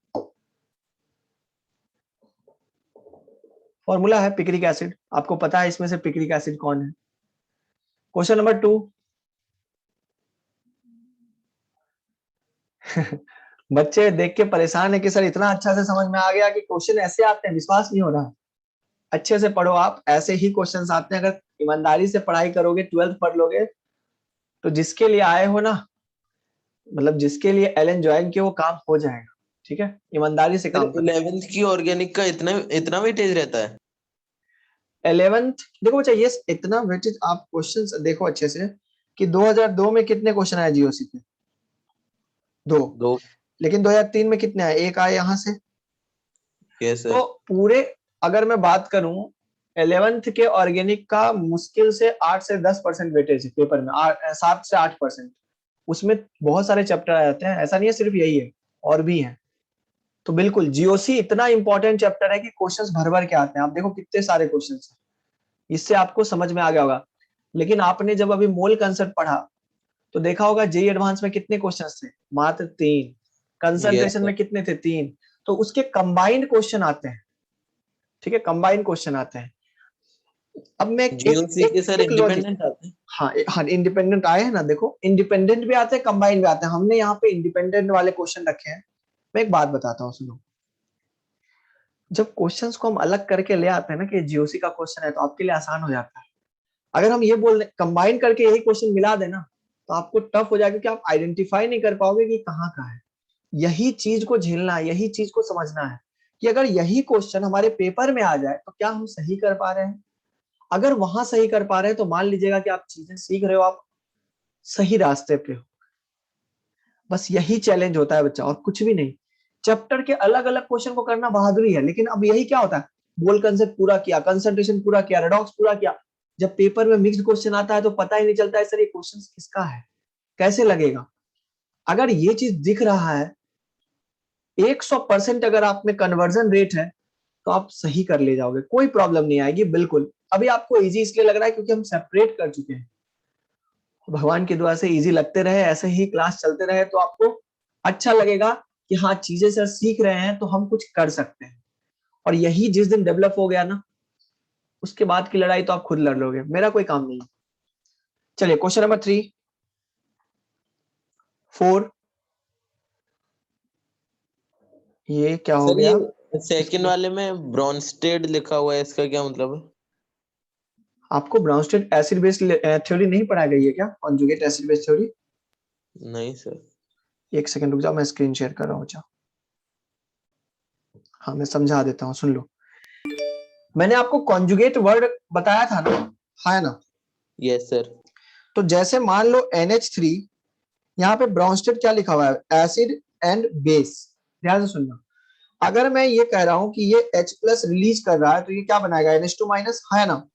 फॉर्मूला है पिक्रिक एसिड, आपको पता है इसमें से पिक्रिक एसिड कौन है। क्वेश्चन नंबर 2 बच्चे देख के परेशान है कि सर इतना अच्छा से समझ में आ गया कि क्वेश्चन ऐसे आते हैं, विश्वास नहीं हो रहा। अच्छे से पढ़ो आप, ऐसे ही क्वेश्चंस आते हैं। अगर ईमानदारी से पढ़ाई करोगे, 12th पढ़ लोगे, तो जिसके लिए आए हो ना, मतलब जिसके लिए एलन ज्वाइन किया, वो काम हो जाएगा। ठीक है, ईमानदारी से काम करो। 11th की ऑर्गेनिक का इतना वेटेज रहता है? 11th देखो बच्चा, ये इतना वेटेज, आप क्वेश्चंस देखो अच्छे से कि 2002 में कितने क्वेश्चन आए जीओसी पे? 2। लेकिन 2003 में कितने आए? 1 आए यहाँ से। Yes sir. तो पूरे, अगर मैं बात करूं 11th के ऑर्गेनिक का मुश्किल से 8 से 10% वेटेज है पेपर में, 7 से 8%। उसमें बहुत सारे चैप्टर आ जाते हैं, ऐसा नहीं है सिर्फ यही है, और भी है। तो बिल्कुल जीओसी इतना इंपॉर्टेंट चैप्टर है कि क्वेश्चंस भर भर के आते हैं। आप देखो कितने सारे क्वेश्चंस हैं, इससे आपको समझ में आ गया होगा। लेकिन आपने जब अभी मोल कंसेप्ट पढ़ा तो देखा होगा जेई एडवांस में कितने क्वेश्चंस थे? मात्र 3। कंसंट्रेशन में कितने थे? 3। तो उसके कंबाइंड क्वेश्चन आते हैं। ठीक है, कंबाइंड क्वेश्चन आते हैं। अब मैं जीओसी के सर इंडिपेंडेंट आते हैं? हाँ इंडिपेंडेंट आए हैं ना, देखो इंडिपेंडेंट भी आते हैं, कंबाइंड भी आते हैं। हमने यहाँ पे इंडिपेंडेंट वाले क्वेश्चन रखे हैं। मैं एक बात बताता हूँ, सुनो। जब क्वेश्चंस को हम अलग करके ले आते हैं ना कि जीओसी का क्वेश्चन है, तो आपके लिए आसान हो जाता है। अगर हम ये बोल दें कंबाइन करके यही क्वेश्चन मिला देना, तो आपको टफ हो जाएगा कि आप आइडेंटिफाई नहीं कर पाओगे कि कहाँ का है। यही चीज को झेलना है, यही चीज को समझना है कि अगर यही क्वेश्चन हमारे पेपर में आ जाए तो क्या हम सही कर पा रहे हैं। अगर वहां सही कर पा रहे हैं तो मान लीजिएगा कि आप चीजें सीख रहे हो, आप सही रास्ते पे हो। बस यही चैलेंज होता है बच्चा, और कुछ भी नहीं। चैप्टर के अलग अलग क्वेश्चन को करना बहादुरी है, लेकिन अब यही क्या होता है, बोल कंसेप्ट पूरा किया, कंसंट्रेशन पूरा किया, रेडॉक्स पूरा किया। जब पेपर में मिक्स्ड क्वेश्चन आता है तो पता ही नहीं चलता है सर ये क्वेश्चन किसका है, कैसे लगेगा। अगर ये चीज दिख रहा है, 100% अगर आप में कन्वर्जन रेट है, तो आप सही कर ले जाओगे, कोई प्रॉब्लम नहीं आएगी। बिल्कुल अभी आपको इजी इसलिए लग रहा है क्योंकि हम सेपरेट कर चुके हैं। भगवान की दुआ से इजी लगते रहे, ऐसे ही क्लास चलते रहे, तो आपको अच्छा लगेगा कि हाँ चीजें सर सीख रहे हैं तो हम कुछ कर सकते हैं। और यही जिस दिन डेवलप हो गया ना, उसके बाद की लड़ाई तो आप खुद लड़ लोगे, मेरा कोई काम नहीं। चलिए क्वेश्चन नंबर 3, 4, ये क्या हो सर गया? ये सेकंड वाले में ब्रॉन्स्टेड लिखा हुआ है, इसका क्या मतलब है? आपको ब्राउनस्टेड एसिड बेस थ्योरी नहीं पढ़ाई गई है क्या? Conjugate acid base theory? नहीं सर। एक सेकंड रुक जाओ, मैं स्क्रीन शेयर कर रहा हूँ। अच्छा हाँ मैं समझा देता हूँ, सुन लो। मैंने आपको कॉन्जुगेट वर्ड बताया था ना, है ना? Yes sir. तो जैसे मान लो NH3, यहाँ पे ब्राउनस्टेड क्या लिखा हुआ है? Acid and base. ध्यान से सुनना, अगर मैं ये कह रहा हूँ कि ये H+ रिलीज कर रहा है, तो ये क्या बनाएगा? NH2- है ना?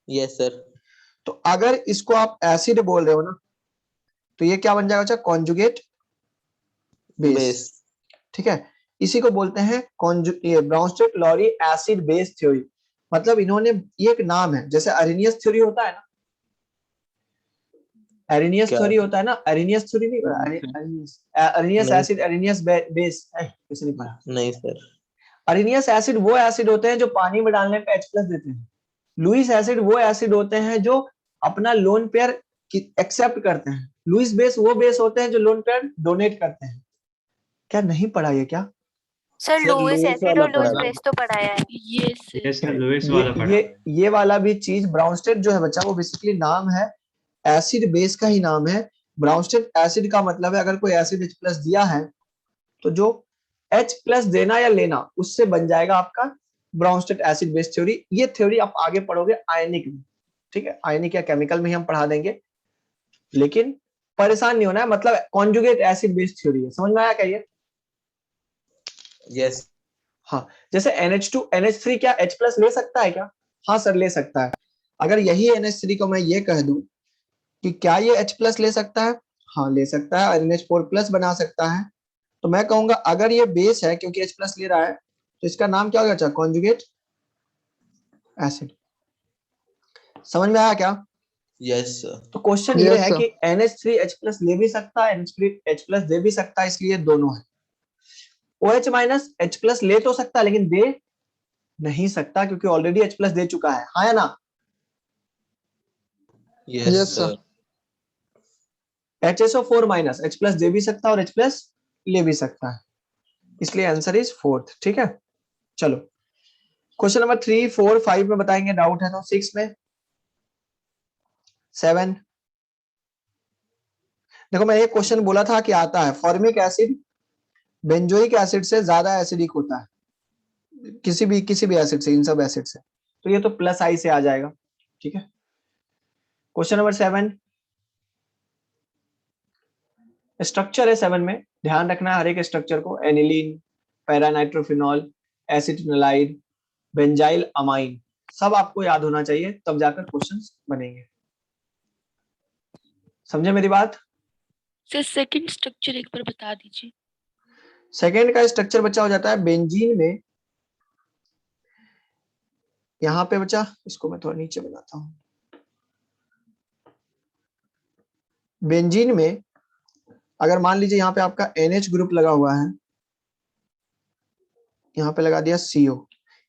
Yes sir. तो अगर इसको आप एसिड बोल रहे हो ना, तो ये क्या बन जाएगा? Conjugate base. ठीक है, इसी को बोलते हैं ब्राउनस्टेड लॉरी एसिड बेस थ्योरी। मतलब इन्होंने, ये एक नाम है, जैसे अरेनियस थ्योरी होता है ना, अरेनियस थ्योरी होता है ना, अरेनियस थ्योरी नहीं पढ़ा? अरेनियस एसिड, अरेनियस बेस किसी नहीं पढ़ा? नहीं सर। अरेनियस एसिड वो एसिड होते हैं जो पानी में डालने पे H+ देते हैं। लुइस एसिड वो एसिड होते हैं जो अपना लोन पेयर एक्सेप्ट करते हैं। लुइस बेस वो बेस होते हैं जो लोन पेयर डोनेट करते हैं। क्या नहीं पढ़ा ये क्या? सर लुइस एसिड और लुइस बेस तो पढ़ाया है। यस सर, लुइस वाला पढ़ा। ये वाला भी चीज, ब्राउनस्टेड जो है बच्चा, वो बेसिकली नाम है, एसिड बेस का ही नाम है। ब्राउनस्टेड एसिड का मतलब है अगर कोई एसिड H+ दिया है, तो जो H+ देना या लेना, उससे बन जाएगा आपका ब्राउनस्टेड एसिड बेस थ्योरी। ये थ्योरी आप आगे पढ़ोगे आयनिक में। ठीक है, आयनिक या केमिकल में ही हम पढ़ा देंगे, लेकिन परेशान नहीं होना है। मतलब कॉन्जुगेट एसिड बेस थ्योरी है, समझ में आया क्या ये? यस। हाँ, जैसे NH2 NH3 क्या H+ ले सकता है क्या? हाँ सर ले सकता है। अगर यही NH3 को मैं ये कह दूं कि क्या ये H+ ले सकता है? हाँ ले सकता है, और NH4+ बना सकता है। तो मैं कहूंगा अगर ये बेस है, क्योंकि H+ ले रहा है, तो इसका नाम क्या होगा? Conjugate acid. समझ में आया क्या? Yes sir. तो क्वेश्चन ये Yes, है sir. कि NH3H+ ले भी सकता है, NH3H+ दे भी सकता है, इसलिए दोनों है। OH- H+ ले तो सकता है लेकिन दे नहीं सकता क्योंकि ऑलरेडी H+ दे चुका है, हाँ या ना? Yes Yes, sir. Sir. HSO4- H+ दे भी सकता है और H+ ले भी सकता है, इसलिए आंसर इज 4th। ठीक है, चलो क्वेश्चन नंबर 3, 4, 5 में बताएंगे, डाउट है तो 6 में, 7। देखो मैं एक क्वेश्चन बोला था कि आता है, फॉर्मिक एसिड बेंजोइक एसिड से ज्यादा एसिडिक होता है, किसी भी एसिड से, इन सब एसिड से, तो ये तो +I से आ जाएगा। ठीक है, क्वेश्चन नंबर 7, स्ट्रक्चर है 7 में, ध्यान रखना है हर एक स्ट्रक्चर को। एनिलीन, पैरानाइट्रोफिनॉल, एसिटिनोलाइड, बेंजाइल अमाइन, सब आपको याद होना चाहिए, तब जाकर क्वेश्चंस बनेंगे। समझे मेरी बात? सर सेकंड स्ट्रक्चर एक बार बता दीजिए। सेकेंड का स्ट्रक्चर बच्चा हो जाता है बेंजीन में, यहाँ पे बच्चा, इसको मैं थोड़ा नीचे बनाता हूँ। बेंजीन में अगर मान लीजिए यहाँ पे आपका NH ग्रुप लगा हुआ है, यहाँ पे लगा दिया CO,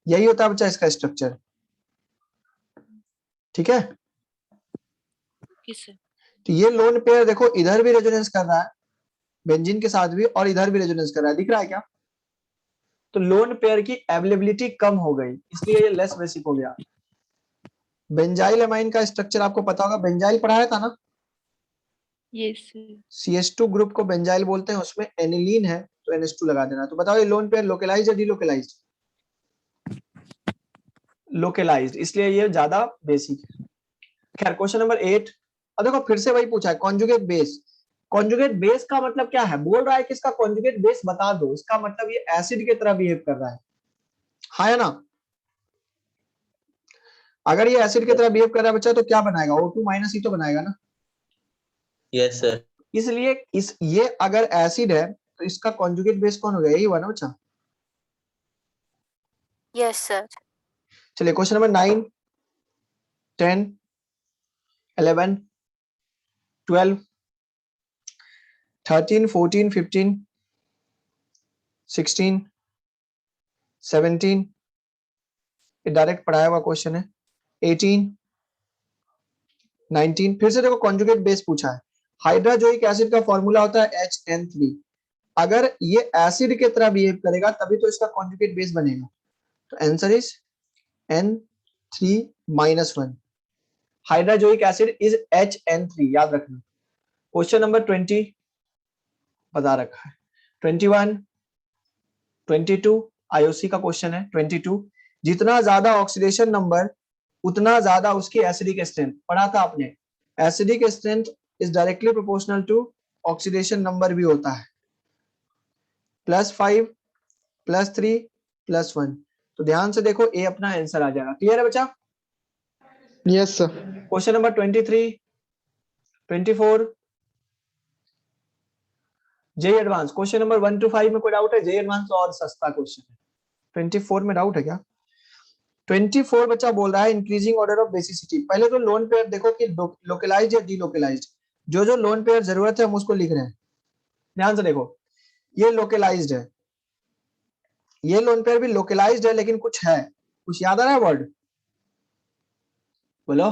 यही होता है बच्चा इसका स्ट्रक्चर। ठीक है, ओके सर। तो ये लोन पेयर देखो इधर भी रेजोनेंस कर रहा है बेंजीन के साथ भी, और इधर भी रेजोनेंस कर रहा है, दिख रहा है क्या? तो लोन पेयर की अवेलेबिलिटी कम हो गई, इसलिए ये लेस बेसिक हो गया। बेंजाइल अमाइन का स्ट्रक्चर आपको पता होगा, बेंजाइल पढ़ाया था ना? Yes sir. CH2 ग्रुप को बेंजाइल बोलते हैं, उसमें एनिलीन है तो NH2 लगा देना। तो बताओ ये लोन पेयर लोकलाइज्ड या डिलोकलाइज्ड? लोकलाइज्ड, इसलिए ये ज्यादा बेसिक है। खैर क्वेश्चन नंबर 8, अब देखो फिर से वही पूछा है, कॉन्जुगेट बेस। कॉन्जुगेट बेस का मतलब क्या है? बोल रहा है कि इसका कॉन्जुगेट बेस बता दो, इसका मतलब ये एसिड की तरह बिहेव कर रहा है, हाँ या ना? अगर ये एसिड की तरह बिहेव कर रहा है बच्चा तो क्या बनाएगा? O2- ही तो बनाएगा ना। Yes sir. इसलिए ये अगर एसिड है तो इसका कॉन्जुगेट बेस कौन हो गया? यही हुआ ना बच्चा। Yes sir. चलिए क्वेश्चन नंबर 9, 10, 11, 12, 13, 14, 15, 16, 17, ये डायरेक्ट पढ़ाया हुआ क्वेश्चन है। 18, 19, फिर से देखो कॉन्जुगेट बेस पूछा है। हाइड्रोजोइक एसिड का फॉर्मूला होता है HN3। अगर ये एसिड की तरह बिहेव करेगा तभी तो इसका कॉन्जुगेट बेस बनेगा, तो answer is N3-1। Hydrazoic acid is HN3, याद रखना। क्वेश्चन नंबर 20 बता रखा है, 21, 22 IOC का क्वेश्चन है। 22, जितना ज्यादा ऑक्सीडेशन नंबर उतना ज्यादा उसकी एसिडिक स्ट्रेंथ, पढ़ा था आपने, acidic strength is directly proportional to oxidation number भी होता है, +5, +3, +1। तो ध्यान से देखो, ए अपना आंसर आ जाएगा। क्लियर है बच्चा? Yes, sir. Question number 23, 24, JEE advance, question number 1 to 5 में कोई डाउट है? जेई एडवांस तो और सस्ता क्वेश्चन है। 24 में डाउट है क्या? 24 बच्चा बोल रहा है इंक्रीजिंग ऑर्डर ऑफ बेसिसिटी। पहले तो लोन पेयर देखो कि लोकलाइज्ड या डीलोकलाइज्ड, जो जो लोन पेयर जरूरत है हम उसको लिख रहे हैं। ध्यान से देखो, ये लोकलाइज्ड है, ये लोन पेयर भी लोकलाइज्ड है, लेकिन कुछ है, कुछ याद आ रहा है वर्ड? बोलो।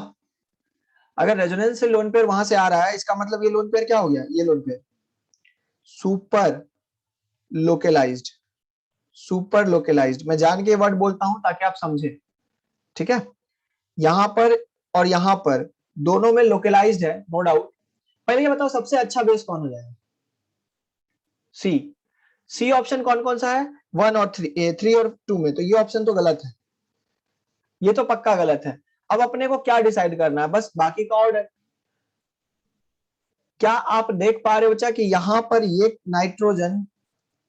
अगर रेजोनेंस से लोन पेयर वहां से आ रहा है, इसका मतलब ये लोन पेयर क्या हो गया? ये lone pair super localised, super localised. मैं जान के वर्ड बोलता हूं ताकि आप समझे, ठीक है? यहां पर और यहां पर दोनों में लोकलाइज्ड है, नो डाउट। पहले ये बताओ सबसे अच्छा बेस कौन हो जाएगा? सी ऑप्शन कौन कौन सा है? 1 और 3, 3 और 2 में, तो ये ऑप्शन तो गलत है, ये तो पक्का गलत है। अब अपने को क्या डिसाइड करना है? बस बाकी का ऑर्डर। क्या आप देख पा रहे हो बच्चा कि यहां पर ये नाइट्रोजन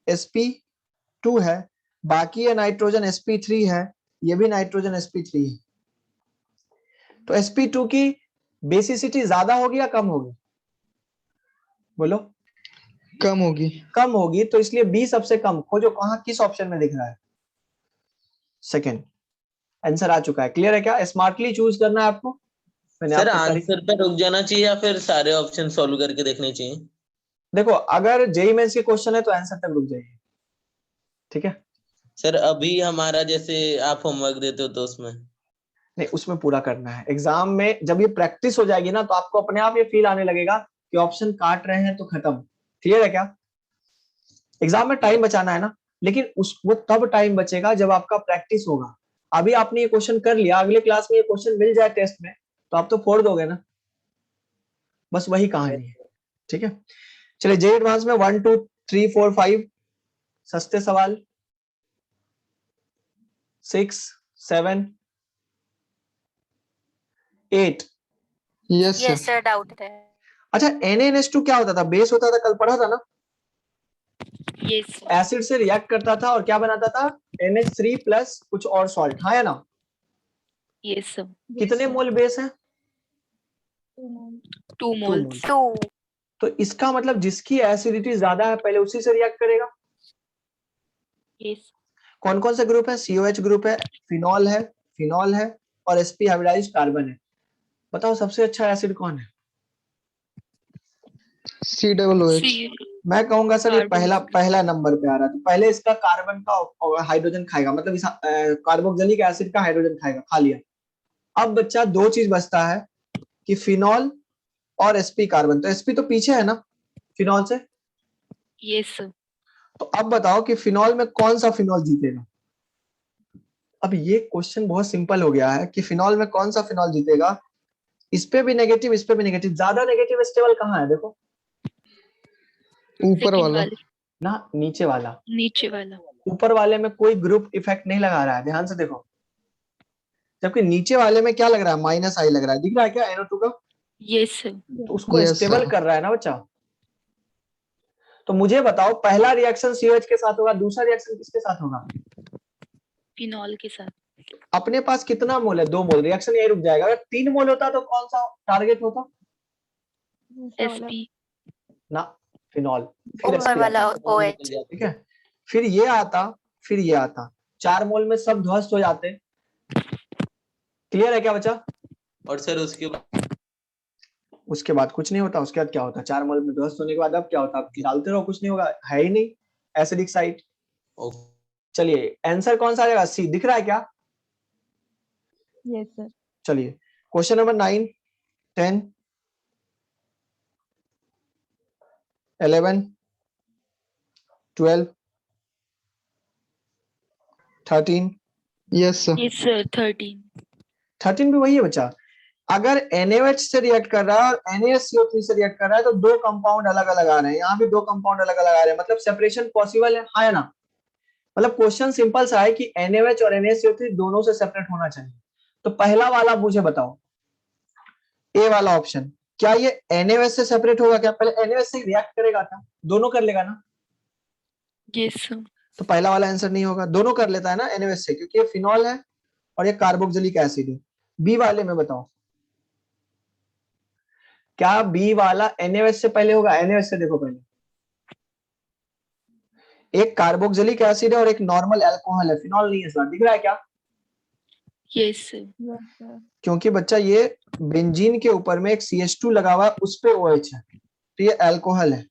sp2 है, बाकी ये नाइट्रोजन sp3 है, ये भी नाइट्रोजन sp3 है। तो sp2 की बेसिसिटी ज्यादा होगी या कम होगी? बोलो। कम होगी। कम होगी, तो इसलिए बी सबसे कम खोजो, कहां किस ऑप्शन में दिख रहा है? सेकेंड आंसर आ चुका है। क्लियर है क्या? स्मार्टली चूज करना है आपको। मैंने सर आपको आंसर पे रुक जाना चाहिए या फिर सारे ऑप्शन सॉल्व करके देखने चाहिए? देखो, अगर जेईई मेंस के क्वेश्चन है तो आंसर तक रुक जाइए, ठीक है? सर अभी हमारा जैसे आप होमवर्क देते हो तो उसमें नहीं, उसमें पूरा करना है। एग्जाम में जब ये प्रैक्टिस हो जाएगी ना, तो आपको अपने आप ये फील आने लगेगा कि ऑप्शन काट रहे हैं तो खत्म। क्लियर है क्या? एग्जाम में टाइम बचाना है ना, लेकिन वो तब टाइम बचेगा जब आपका प्रैक्टिस होगा। अभी आपने ये क्वेश्चन कर लिया, अगले क्लास में ये क्वेश्चन मिल जाए टेस्ट में तो आप तो फोड़ दोगे ना, बस वही कहानी है, ठीक है? चलिए, जेईई एडवांस में 1 2 3 4 5 सस्ते सवाल, 6 7 8। Yes yes sir sir, doubt है। अच्छा, NaNH2 क्या होता था? बेस होता था, कल पढ़ा था ना? यस एसिड से रिएक्ट करता था और क्या बनाता था? NH3 प्लस कुछ और सॉल्ट, हाँ या ना? Yes sir. कितने मोल बेस है? 2 मोल्स। 2। तो इसका मतलब जिसकी एसिडिटी ज्यादा है पहले उसी से रिएक्ट करेगा। यस कौन कौन से ग्रुप है? COH ग्रुप है, फिनॉल है और sp हाइब्रिडाइज्ड कार्बन है। बताओ सबसे अच्छा एसिड कौन है? COOH। मैं कहूंगा सर ये कार्बन। पहला नंबर पे आ रहा है। तो पहले इसका कार्बन का हाइड्रोजन खाएगा, मतलब इस कार्बोक्सिलिक एसिड का हाइड्रोजन खाएगा, खा लिया। अब बच्चा दो चीज बचता है कि फिनॉल और sp कार्बन। तो sp तो पीछे है ना फिनॉल से। Yes sir. तो अब बताओ कि फिनॉल में कौन सा फिनॉल जीतेगा? अब ये क्वेश्चन बहुत सिंपल हो गया है कि फिनॉल में कौन सा फिनॉल जीतेगा। इस पे भी नेगेटिव, इस पे भी नेगेटिव। ज्यादा नेगेटिव स्टेबल कहाँ है? देखो ऊपर सेकंड वाला वाले, ना, नीचे वाला। नीचे वाला। ऊपर वाले में कोई ग्रुप इफेक्ट नहीं लगा रहा है, ध्यान से देखो। जबकि नीचे वाले में क्या लग रहा है? -I लग रहा है, दिख रहा है क्या NO2 का? Yes sir. तो उसको Yes, स्टेबल sir. कर रहा है ना बच्चा। तो मुझे बताओ, पहला रिएक्शन COH के साथ होगा, दूसरा रिएक्शन किसके साथ होगा? फिनॉल के साथ। अपने पास कितना मोल है? 2 मोल। रिएक्शन यही रुक जाएगा। अगर 3 मोल होता तो कौन सा टारगेट होता? sp। ना, फिनॉल। फिर ऊपर sp वाला आता, OH। ठीक है? फिर ये आता, फिर ये आता। 4 मोल में सब ध्वस्त हो जाते। क्लियर है क्या बच्चा? और सर उसके बाद कुछ नहीं होता। उसके बाद क्या होता? 4 मोल में ध्वस्त होने के बाद अब क्या होता? आप डालते रहो, कुछ नहीं होगा, है ही नहीं एसिडिक साइट। चलिए, आंसर कौन सा आ जाएगा? सी। दिख रहा है क्या? Yes sir. चलिए, question number 9 10 11 12 13। Yes sir. Yes sir 13। 13 भी वही है बच्चा। अगर NaOH से रिएक्ट कर रहा है और NaSCO3 से रिएक्ट कर रहा है तो 2 कंपाउंड अलग अलग आ रहे हैं। यहाँ भी 2 कंपाउंड अलग अलग आ रहे हैं, मतलब सेपरेशन पॉसिबल है, हाँ या ना? मतलब क्वेश्चन सिंपल सा है कि NaOH और NaSCO3 दोनों से सेपरेट होना चाहिए। तो पहला वाला मुझे बताओ, ए वाला ऑप्शन, क्या ये NaOH से सेपरेट होगा क्या? पहले NaOH से रिएक्ट करेगा क्या? दोनों कर लेगा ना? Yes sir. तो पहला वाला आंसर नहीं होगा। दोनों कर लेता है ना NaOH से, क्योंकि ये फिनॉल है और ये कार्बोक्सिलिक एसिड है। बी वाले में बताओ, क्या बी वाला NaOH से पहले होगा? NaOH से देखो पहले, एक कार्बोक्सिलिक एसिड है और एक नॉर्मल अल्कोहल है, फिनॉल नहीं है सर। दिख रहा है क्या? Yes sir. Yes sir. क्योंकि बच्चा ये बेंजीन के ऊपर में एक CH2 लगा हुआ है, उस पे OH है, तो ये अल्कोहल है,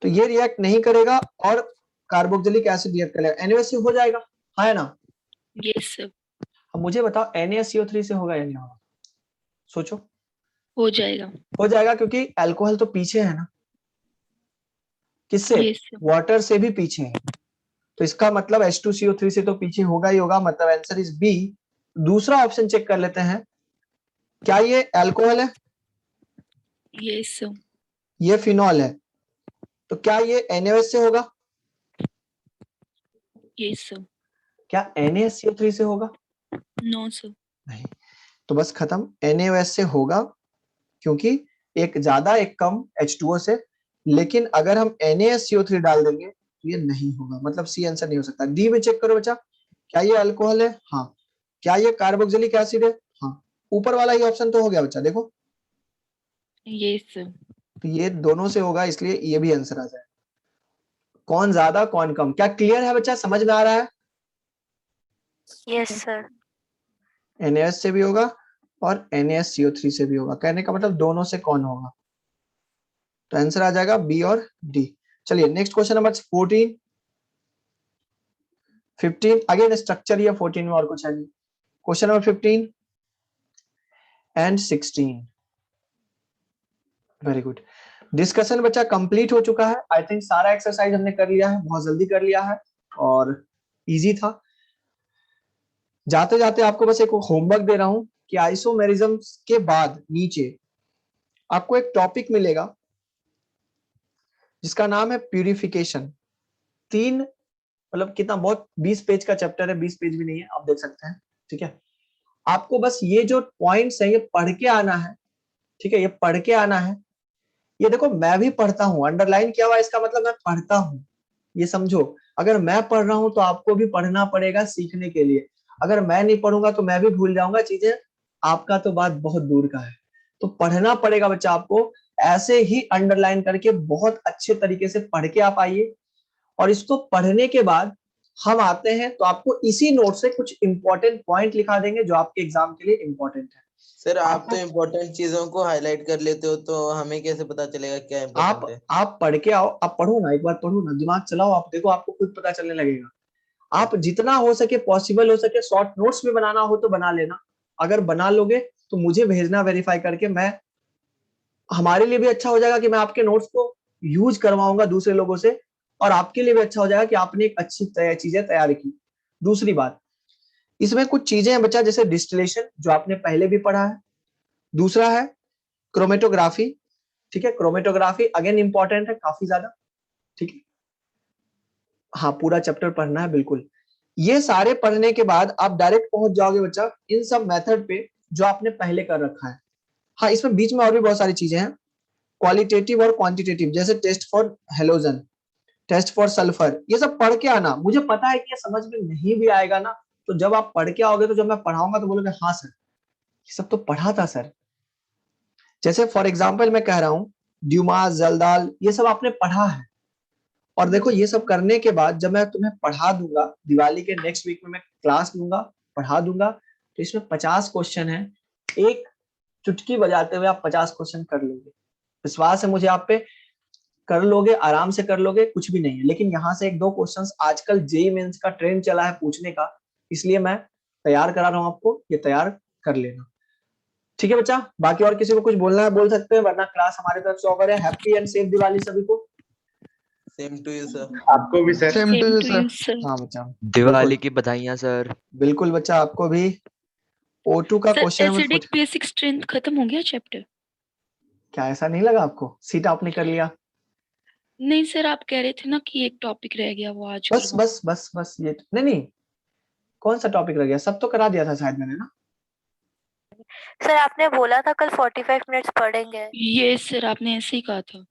तो ये रिएक्ट नहीं करेगा और कार्बोक्सिलिक एसिड रिएक्ट करेगा। NaOH से हो जाएगा, हाँ है ना? Yes sir. अब मुझे बताओ NaCO3 से होगा या नहीं होगा? सोचो। हो जाएगा। हो जाएगा, क्योंकि अल्कोहल तो पीछे है ना। किससे? Yes sir. वाटर से भी पीछे है, तो इसका मतलब H2CO3 से तो पीछे होगा ही होगा, मतलब आंसर इज बी। दूसरा ऑप्शन चेक कर लेते हैं, क्या ये अल्कोहल है? Yes sir. ये फिनॉल है, तो क्या ये NaOH से होगा? Yes sir. क्या NaCO3 से होगा? No sir. नहीं। तो बस खत्म, NaOH से होगा, क्योंकि एक ज्यादा एक कम H2O से। लेकिन अगर हम NaCO3 डाल देंगे तो ये नहीं होगा, मतलब सी आंसर नहीं हो सकता। डी में चेक करो बच्चा, क्या ये अल्कोहल है? हाँ। क्या ये कार्बोक्सिलिक एसिड है? हाँ। ऊपर वाला ही ऑप्शन तो हो गया बच्चा, देखो। Yes sir. तो ये दोनों से होगा, इसलिए ये भी आंसर आ जाए। कौन ज्यादा कौन कम, क्या क्लियर है बच्चा? समझ में आ रहा है? Yes sir. NaS से भी होगा और NaSCO3 से भी होगा। कहने का मतलब दोनों से कौन होगा? तो आंसर आ जाएगा बी और डी। चलिए next question number 14, 15 again structure या 14 में और कुछ है नहीं। Question number 15 and 16। Very good. Discussion बच्चा कंप्लीट हो चुका है। आई थिंक सारा एक्सरसाइज हमने कर लिया है, बहुत जल्दी कर लिया है और इजी था। जाते जाते आपको बस एक होमवर्क दे रहा हूं कि आइसोमेरिज्म के बाद नीचे आपको एक टॉपिक मिलेगा जिसका नाम है प्यूरिफिकेशन। 3 मतलब कितना, बहुत 20 पेज का चैप्टर है, 20 पेज भी नहीं है, आप देख सकते हैं। ठीक है, आपको बस ये जो पॉइंट्स है ये पढ़ के आना है। ठीक है, ये पढ़ के आना है। ये देखो मैं भी पढ़ता हूं, अंडरलाइन किया हुआ, इसका मतलब मैं पढ़ता हूं, ये समझो। अगर मैं पढ़ रहा हूं तो आपको भी पढ़ना पड़ेगा सीखने के लिए। अगर मैं नहीं पढ़ूंगा तो मैं भी भूल जाऊंगा चीजें, आपका तो बात बहुत दूर का है। तो पढ़ना पड़ेगा बच्चा आपको, ऐसे ही अंडरलाइन करके बहुत अच्छे तरीके से पढ़ के आप आइए। और इसको पढ़ने के बाद हम आते हैं तो आपको इसी नोट से कुछ इंपॉर्टेंट पॉइंट लिखा देंगे जो आपके एग्जाम के लिए इंपॉर्टेंट है। सर आप तो इम्पोर्टेंट चीजों को हाईलाइट कर लेते हो, तो हमें कैसे पता चलेगा क्या इम्पोर्टेंट है? आप पढ़ के आओ, आप पढ़ो ना, एक बार पढ़ो ना, दिमाग चलाओ, आप देखो आपको खुद पता चलने लगेगा। आप जितना हो सके, पॉसिबल हो सके, शॉर्ट नोट्स में बनाना हो तो बना लेना। अगर बना लोगे तो मुझे भेजना वेरीफाई करके, मैं हमारे लिए भी अच्छा हो जाएगा कि मैं आपके नोट्स को यूज करवाऊंगा दूसरे लोगों से, और आपके लिए भी अच्छा हो जाएगा कि आपने एक अच्छी चीजें तैयार की। दूसरी बात, इसमें कुछ चीजें हैं बच्चा, जैसे डिस्टिलेशन जो आपने पहले भी पढ़ा है। दूसरा है क्रोमेटोग्राफी। ठीक है, क्रोमेटोग्राफी अगेन इंपॉर्टेंट है काफी ज्यादा। ठीक है, हाँ पूरा चैप्टर पढ़ना है बिल्कुल। ये सारे पढ़ने के बाद आप डायरेक्ट पहुंच जाओगे बच्चा इन सब मेथड पे जो आपने पहले कर रखा है। हाँ, इसमें बीच में और भी बहुत सारी चीजें हैं, क्वालिटेटिव और क्वांटिटेटिव, जैसे test for halogen, test for sulphur, ये सब पढ़ के आना। मुझे पता है कि ये समझ में नहीं भी आएगा ना, तो जब आप पढ़ के आओगे तो जब मैं पढ़ाऊंगा तो बोलोगे हाँ सर ये सब तो पढ़ा था सर। जैसे फॉर एग्जाम्पल मैं कह रहा हूँ ड्यूमास, जल्दाल, ये सब आपने पढ़ा है। और देखो ये सब करने के बाद जब मैं तुम्हें पढ़ा दूंगा, दिवाली के नेक्स्ट वीक में मैं क्लास लूंगा, पढ़ा दूंगा, तो इसमें 50 क्वेश्चन है। एक चुटकी बजाते हुए आप 50 क्वेश्चन कर लोगे। विश्वास है मुझे आप पे, कर लोगे, आराम से कर लोगे, कुछ भी नहीं है। लेकिन यहाँ से 1-2 क्वेश्चंस, आजकल जेईई मेंस का ट्रेंड चला है पूछने का, इसलिए मैं तैयार करा रहा हूँ आपको, ये तैयार कर लेना। ठीक है बच्चा, बाकी और किसी को कुछ बोलना है बोल सकते हैं, वरना क्लास हमारी तरफ से ओवर है। हैप्पी एंड सेफ दिवाली सभी को। Same to you sir. आपको भी sir. Same to you sir. Sir. हाँ बच्चा, दिवाली की बधाइयां सर। बिल्कुल बच्चा, आपको भी। O2 का sir question number acidic basic strength खत्म हो गया चैप्टर? क्या ऐसा नहीं लगा आपको? सीट आपने कर लिया? नहीं सर, आप कह रहे थे ना कि एक टॉपिक रह गया, वो आज बस करवाऊं। बस बस बस ये नहीं, कौन सा टॉपिक रह गया? सब तो करा दिया था शायद मैंने ना। सर आपने बोला था कल 45 मिनट्स पढ़ेंगे। ये सर आपने ऐसे ही कहा था।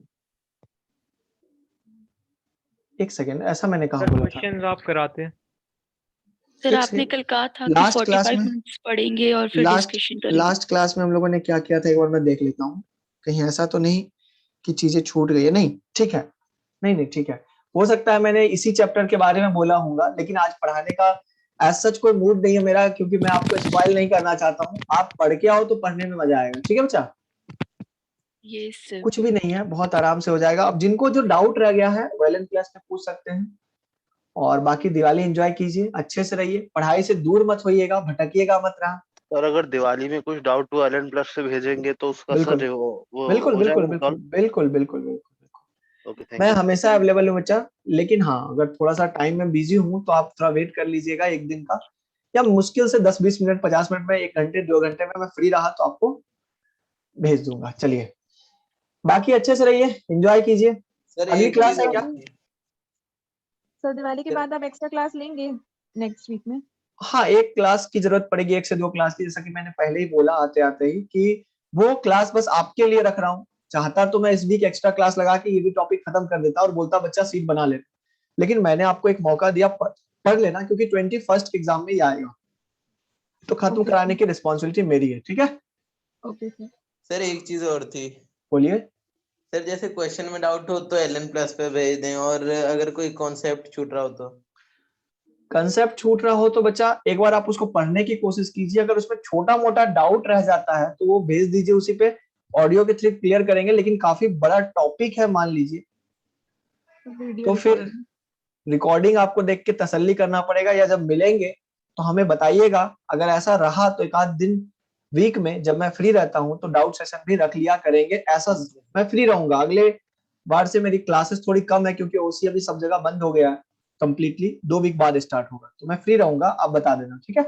एक सेकेंड, ऐसा मैंने कहा सर बोला था? क्वेश्चंस आप कराते हैं। सर एक आपने सेकंड, कल कहा था कि लास्ट क्लास 45 में, मिनट्स पढ़ेंगे और फिर डिस्कशन करेंगे। लास्ट क्लास में हम लोगों ने क्या किया था, एक बार मैं देख लेता हूँ, कहीं ऐसा तो नहीं कि चीजें छूट गई है। नहीं ठीक है, नहीं ठीक है, हो सकता है मैंने इसी चैप्टर के बारे में बोला होगा, लेकिन आज पढ़ाने का एज सच कोई मूड नहीं है मेरा, क्योंकि मैं आपको स्पॉइल नहीं करना चाहता हूँ। आप पढ़ के आओ तो पढ़ने में मजा आएगा। ठीक है बच्चा, ये सर। कुछ भी नहीं है, बहुत आराम से हो जाएगा। अब जिनको जो डाउट रह गया है वेलन क्लास में पूछ सकते हैं। और बाकी दिवाली एंजॉय कीजिए, अच्छे से रहिए, पढ़ाई से दूर मत होइएगा, भटकिएगा मत रहा। और अगर दिवाली में कुछ डाउट हुआ एलन प्लस से भेजेंगे तो उसका बिल्कुल सर वो बिल्कुल हो बिल्कुल जाएगा बिल्कुल सॉल्व। बिल्कुल बिल्कुल बिल्कुल। ओके थैंक मैं यू। हमेशा अवेलेबल हूँ बच्चा, लेकिन हाँ अगर थोड़ा सा टाइम में बिजी हूँ तो आप थोड़ा वेट कर लीजिएगा एक दिन का, या मुश्किल से 10-20 मिनट, 50 मिनट में, 1 घंटे 2 घंटे में मैं फ्री रहा तो आपको भेज दूंगा। चलिए, बाकी अच्छे से रहिए, एंजॉय कीजिए। सर अगली एक क्लास चीज है क्या? और थी। सर दिवाली के सर- बाद आप एक्स्ट्रा क्लास लेंगे नेक्स्ट वीक में? हाँ, एक क्लास की जरूरत पड़ेगी, 1 से 2 क्लास की, जैसा कि मैंने पहले ही बोला आते आते ही कि वो क्लास बस आपके लिए रख रहा हूँ। चाहता तो मैं इस वीक एक्स्ट्रा क्लास लगा के ये भी टॉपिक खत्म कर देता और बोलता बच्चा सीट बना ले, लेकिन मैंने आपको एक मौका दिया, पढ़ लेना, क्योंकि 21st के एग्जाम में ही आएगा, तो खत्म ओके कराने की रिस्पॉन्सिबिलिटी मेरी है। ठीक है, ओके सर। सर एक चीज और थी। बोलिए। सर जैसे क्वेश्चन में डाउट हो तो एलन प्लस पे भेज दें, और अगर कोई कॉन्सेप्ट छूट रहा हो तो? कंसेप्ट छूट रहा हो तो बच्चा एक बार आप उसको पढ़ने की कोशिश कीजिए, अगर उसमें छोटा मोटा डाउट रह जाता है तो वो भेज दीजिए, उसी पे ऑडियो के थ्रू क्लियर करेंगे। लेकिन काफी बड़ा टॉपिक है मान लीजिए, तो फिर रिकॉर्डिंग आपको देख के तसल्ली करना पड़ेगा, या जब मिलेंगे तो हमें बताइएगा। अगर ऐसा रहा तो एक आध दिन वीक में जब मैं फ्री रहता हूं तो डाउट सेशन भी रख लिया करेंगे। ऐसा मैं फ्री रहूंगा। अगले बार से मेरी क्लासेस थोड़ी कम है क्योंकि ओसी अभी सब जगह बंद हो गया है कंप्लीटली, 2 वीक बाद स्टार्ट होगा, तो मैं फ्री रहूंगा, आप बता देना, ठीक है?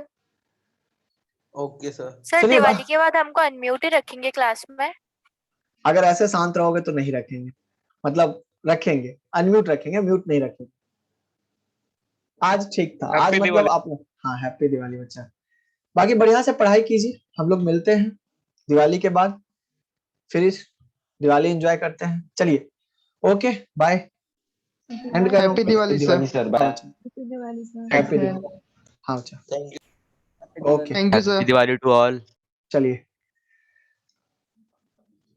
Okay sir. सर चलिए दिवाली के बाद हमको अनम्यूट ही रखेंगे क्लास में? अगर ऐसे शांत रहोगे तो नहीं रखेंगे, मतलब रखेंगे, अनम्यूट रखेंगे, म्यूट नहीं रखेंगे। आज ठीक था, आज Happy मतलब दिवाली। आप, हाँ हैप्पी दिवाली बच्चा। बाकी बढ़िया से पढ़ाई कीजिए, हम लोग मिलते हैं दिवाली के बाद, फिर दिवाली एंजॉय करते हैं। चलिए ओके बाय, एंड करो। Happy Diwali sir. Sir bye. Happy Diwali sir. Happy Diwali. हाँ अच्छा, thank you. Okay thank you happy sir. Diwali to all. चलिए।